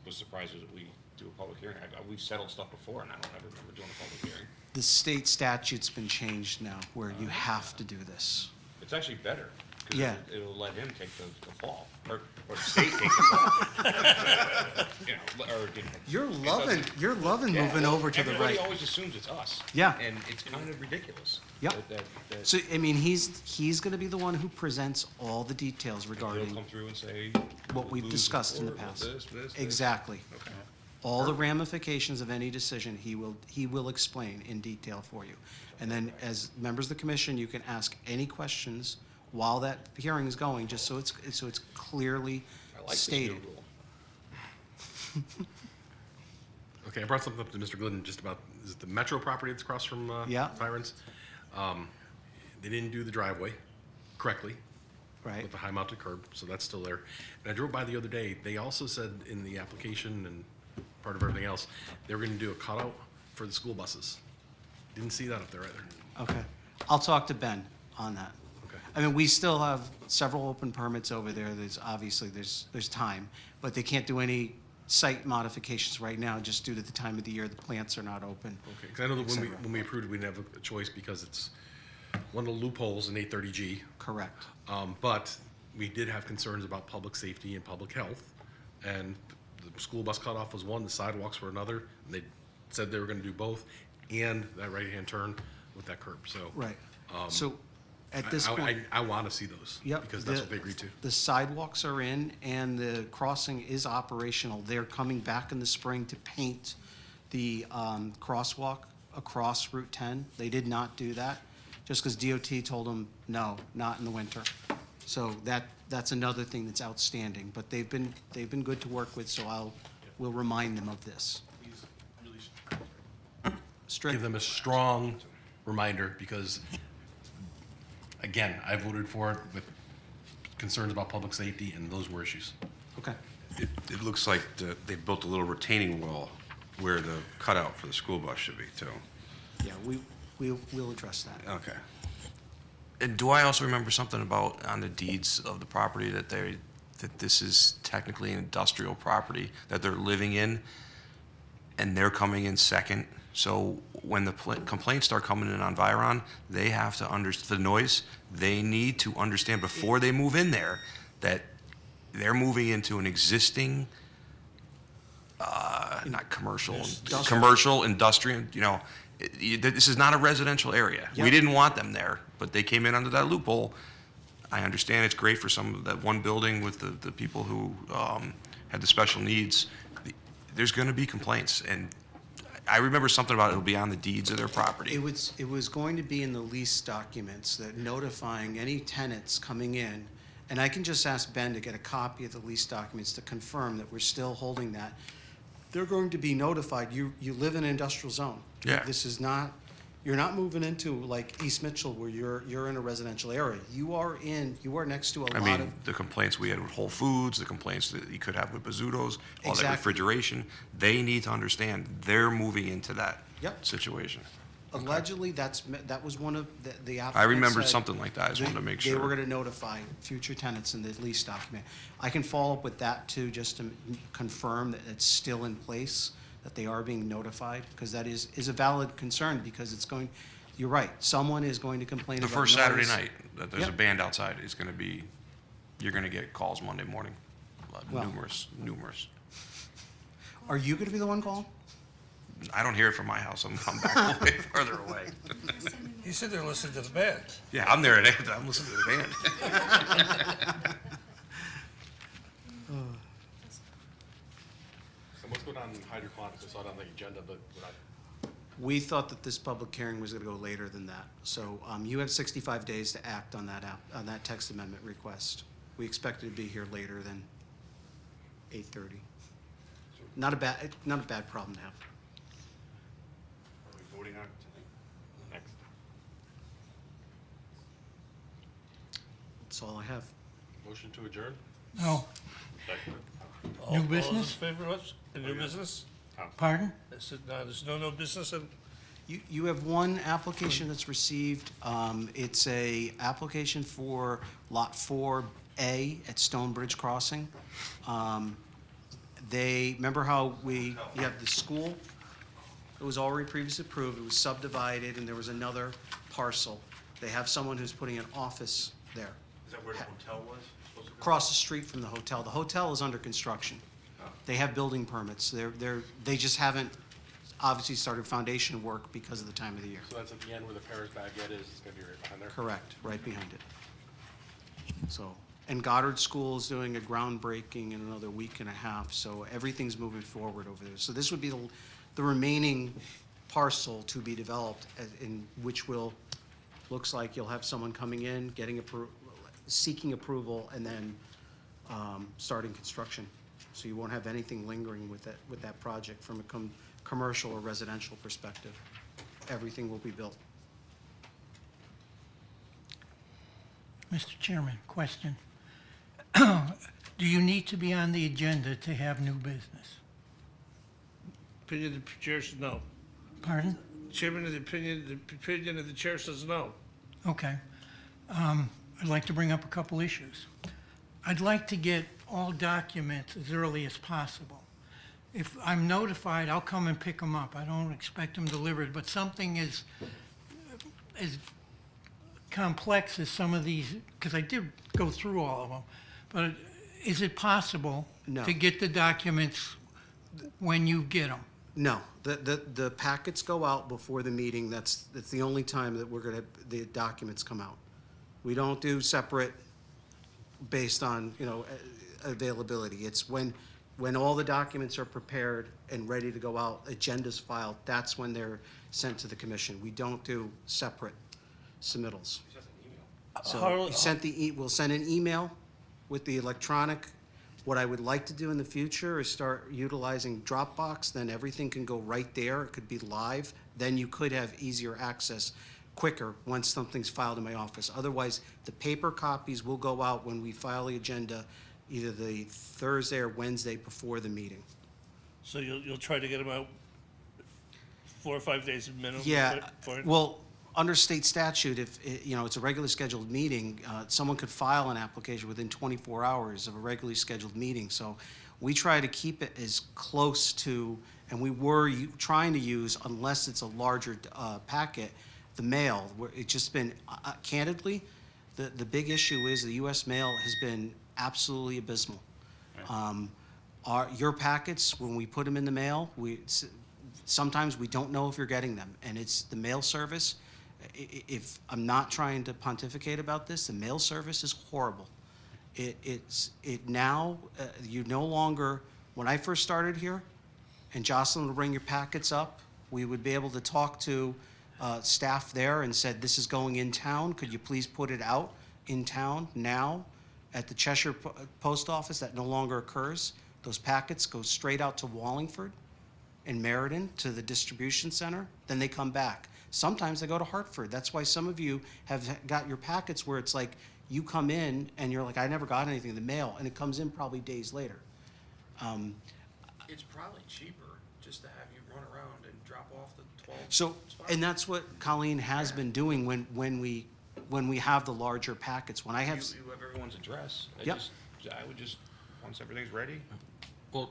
S8: was surprised that we do a public hearing. We've settled stuff before, and I don't ever remember doing a public hearing.
S7: The state statute's been changed now, where you have to do this.
S8: It's actually better, because
S7: Yeah.
S8: it'll let him take the fall, or the state take the fall. You know, or, you know.
S7: You're
S8: it
S7: loving,
S8: doesn't-
S7: you're loving
S8: Yeah,
S7: moving
S8: well,
S7: over to the
S8: Everybody
S7: right.
S8: always assumes it's us.
S7: Yeah.
S8: And it's kind of ridiculous.
S7: Yep.
S8: that
S7: So, I mean, he's gonna be the one who presents all the details
S8: He'll
S7: regarding
S8: come through and say.
S7: what we've
S8: lose
S7: discussed in the
S8: support,
S7: past.
S8: this.
S7: Exactly.
S8: Okay.
S7: All the ramifications of any decision, he will explain in detail for you. And then, as members of the commission, you can ask any questions while that hearing is going, just so it's clearly
S8: I like this new
S7: stated.
S8: rule.
S6: Okay, I brought something up to Mr. Glidden just about, is it the Metro property that's across from
S7: Yeah.
S6: Byron's? They didn't do the driveway correctly.
S7: Right.
S6: With the high mounted curb, so that's still there. And I drove by the other day, they also said in the application and part of everything else, they were gonna do a cutout for the school buses. Didn't see that up there either.
S7: Okay. I'll talk to Ben on that.
S6: Okay.
S7: I mean, we still have several open permits over there. There's obviously, there's time, but they can't do any site modifications right now just due to the time of the year the plants are not open.
S6: Okay, because I know that
S7: et cetera.
S6: when we approved it, we didn't have a choice because it's one of the loopholes in 830G.
S7: Correct.
S6: But we did have concerns about public safety and public health. And the school bus cutoff was one, the sidewalks were another. And they said they were gonna do both, and that right-hand turn with that curb, so.
S7: Right. So at this
S6: I-
S7: point.
S6: I want to see those.
S7: Yep.
S6: Because that's
S7: the-
S6: what they agreed to.
S7: The sidewalks are in and the crossing is operational. They're coming back in the spring to paint the crosswalk across Route 10. They did not do that, just because DOT told them, no, not in the winter. So that's another thing that's outstanding, but they've been good to work with, so we'll remind them of this.
S6: Give them a strong reminder, because, again, I voted for it with concerns about public safety, and those were issues.
S7: Okay.
S12: It looks like they built a little retaining wall where the cutout for the school bus should be too.
S7: Yeah, we'll address that.
S12: Okay. And do I also remember something about on the deeds of the property that this is technically an industrial property that they're living in, and they're coming in second? So when the complaints start coming in on Viron, they have to understand the noise. They need to understand before they move in there that they're moving into an existing, not commercial, commercial, industrial, you know, this is not a residential area. We
S7: Yep.
S12: didn't want them there, but they came in under that loophole. I understand it's great for some of that one building with the people who had the special needs. There's going to be complaints, and I remember something about it'll be on the deeds of their property.
S7: It was going to be in the lease documents, that notifying any tenants coming in, and I can just ask Ben to get a copy of the lease documents to confirm that we're still holding that. They're going to be notified, you live in an industrial zone.
S12: Yeah.
S7: This is not, you're not moving into like East Mitchell where you're in a residential area. You are next to a
S12: I
S7: lot
S12: mean,
S7: of,
S12: the complaints we had with Whole Foods, the complaints that you could have with Bazzuto's, all that
S7: Exactly.
S12: refrigeration, they need to understand they're moving into that
S7: Yep.
S12: situation.
S7: allegedly, that was one of the applicants.
S12: I remembered
S7: said
S12: something like that. I just wanted to make
S7: They
S12: sure.
S7: were gonna notify future tenants in the lease document. I can follow up with that too, just to confirm that it's still in place, that they are being notified, because that is a valid concern, because it's going, you're right, someone is going to complain
S12: The
S7: about
S12: first Saturday
S7: noise.
S12: night, that there's a
S7: Yep.
S12: band outside, is gonna be, you're gonna get calls Monday morning.
S7: Well.
S12: Numerous.
S7: Are you gonna be the one calling?
S12: I don't hear it from my house. I'm back way further away.
S3: He said they're listening to the band.
S12: Yeah, I'm there at I'm listening to the band.
S6: So what's going on in hydroponics? I saw it on the agenda, but we're not.
S7: We thought that this public hearing was gonna go later than that, so, you have 65 days to act on that text amendment request. We expected to be here later than 8:30.
S6: So
S7: not a bad problem to have.
S12: Are we voting on it tonight?
S8: Next.
S7: That's all I have.
S6: Motion to adjourn?
S11: No,
S3: All-
S11: New
S3: All those
S11: business?
S3: in favor of us? A new business?
S11: pardon?
S3: There's no business and
S7: You have one application that's received. It's a application for Lot 4A at Stonebridge Crossing. Remember how you have the school? It was already previously approved, it was subdivided, and there was another parcel. They have someone who's putting an office there,
S12: Is that where the hotel was supposed to go?
S7: across the street from the hotel. The hotel is under construction. They have building permits. They just haven't obviously started foundation work because of the time of the year.
S6: So that's at the end where the Paris Baguette is, it's gonna be right behind there?
S7: Correct, right behind it. So, and Goddard School is doing a groundbreaking in another week and a half, so everything's moving forward over there. So this would be the remaining parcel to be developed, in which looks like you'll have someone coming in, seeking approval, and then starting construction. So you won't have anything lingering with that project from a commercial or residential perspective. Everything will be built.
S11: Mr. Chairman, question. Do you need to be on the agenda to have new business?
S3: opinion of the chair says no.
S11: Pardon?
S3: Chairman of the opinion of the chair says no.
S11: Okay. I'd like to bring up a couple issues. I'd like to get all documents as early as possible. If I'm notified, I'll come and pick them up. I don't expect them delivered, but something as complex as some of these, because I did go through all of them, but is it possible
S7: No.
S11: to get the documents when you get them?
S7: No, the packets go out before the meeting. That's the only time that the documents come out. We don't do separate based on, availability. It's when all the documents are prepared and ready to go out, agendas filed, that's when they're sent to the commission. We don't do separate submittals. So we'll send an email with the electronic. What I would like to do in the future is start utilizing Dropbox, then everything can go right there. It could be live. Then you could have easier access quicker once something's filed in my office. Otherwise, the paper copies will go out when we file the agenda, either the Thursday or Wednesday before the meeting.
S3: So you'll try to get them out 4 or 5 days minimum?
S7: Yeah,
S3: for it?
S7: well, under state statute, if, it's a regularly scheduled meeting, someone could file an application within 24 hours of a regularly scheduled meeting. So we try to keep it as close to, and we were trying to use, unless it's a larger packet, the mail. It's just been, candidly, the big issue is the US mail has been absolutely abysmal. Your packets, when we put them in the mail, sometimes we don't know if you're getting them, and it's the mail service. If I'm not trying to pontificate about this, the mail service is horrible. You no longer, when I first started here, and Jocelyn would bring your packets up, we would be able to talk to staff there and said, this is going in town, could you please put it out in town now? At the Cheshire Post Office, that no longer occurs. Those packets go straight out to Wallingford and Meriden to the distribution center, then they come back. Sometimes they go to Hartford. That's why some of you have got your packets where it's like, you come in and you're like, I never got anything in the mail, and it comes in probably days later.
S21: It's probably cheaper just to have you run around and drop off the 12
S7: So,
S21: spots.
S7: and that's what Colleen has been doing when we have the larger packets. When I have,
S8: You have everyone's address.
S7: Yep.
S8: I would just, once everything's ready,
S6: Well,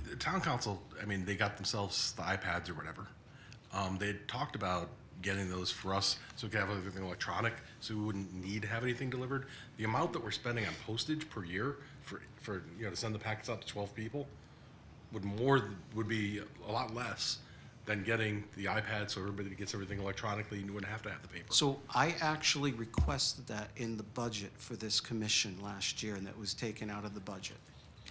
S6: the town council, they got themselves the iPads or whatever. They talked about getting those for us so we could have everything electronic, so we wouldn't need to have anything delivered. The amount that we're spending on postage per year for to send the packets out to 12 people would be a lot less than getting the iPad so everybody gets everything electronically and you wouldn't have to have the paper.
S7: so I actually requested that in the budget for this commission last year, and that was taken out of the budget.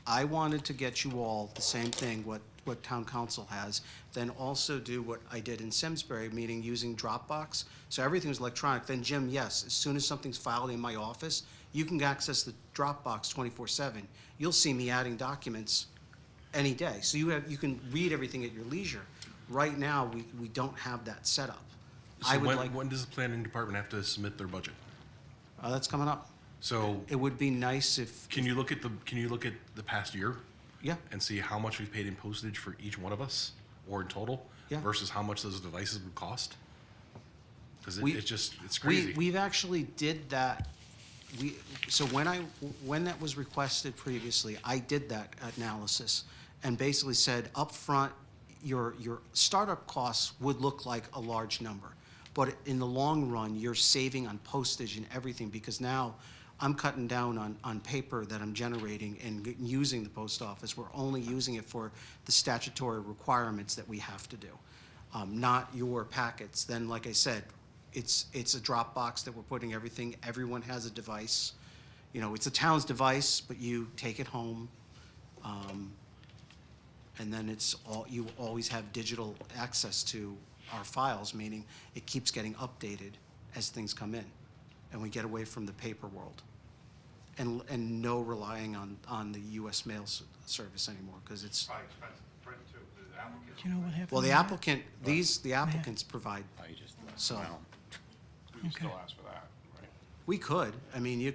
S7: I wanted to get you all the same thing, what town council has, then also do what I did in Simsbury, meaning using Dropbox. So everything was electronic. Then Jim, yes, as soon as something's filed in my office, you can access the Dropbox 24/7. You'll see me adding documents any day. So you can read everything at your leisure. Right now, we don't have that setup. I
S6: So
S7: would
S6: when,
S7: like,
S6: when does the planning department have to submit their budget?
S7: that's coming up.
S6: So
S7: It would be nice if,
S6: can you look at the past year
S7: yeah,
S6: and see how much we've paid in postage for each one of us, or in total?
S7: Yeah.
S6: Versus how much those devices would cost? Because
S7: We-
S6: it's crazy.
S7: we've actually did that. So when that was requested previously, I did that analysis and basically said upfront, your startup costs would look like a large number. But in the long run, you're saving on postage and everything, because now I'm cutting down on paper that I'm generating and using the post office. We're only using it for the statutory requirements that we have to do, not your packets. Then, like I said, it's a Dropbox that we're putting everything. Everyone has a device. You know, it's a town's device, but you take it home. And then you always have digital access to our files, meaning it keeps getting updated as things come in. And we get away from the paper world. And no relying on the US mail service anymore, because it's,
S8: Probably expensive to print too, the applicants.
S11: Do you know what happened?
S7: well, the
S11: with that?
S7: applicant, the applicants provide, so.
S8: We can still ask for that, right?
S7: We could, I mean,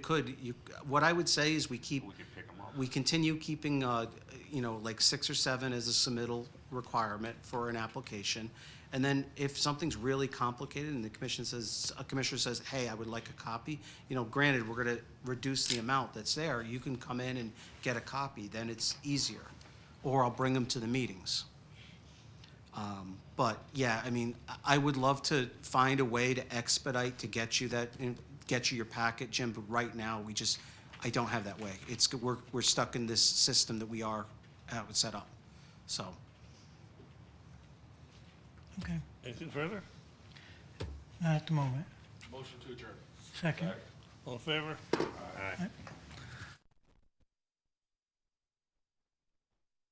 S7: what I would say is we
S8: We could pick them up.
S7: we continue keeping, like 6 or 7 as a submittal requirement for an application. And then if something's really complicated and a commissioner says, hey, I would like a copy, granted, we're gonna reduce the amount that's there. You can come in and get a copy, then it's easier. Or I'll bring them to the meetings. But yeah, I mean, I would love to find a way to expedite to get you your packet, Jim, but right now, I don't have that way. We're stuck in this system that we have it set up, so.
S11: Okay,
S3: Anything further?
S11: not at the moment.
S6: Motion to adjourn.
S11: Second.
S3: All in favor?
S11: Aye.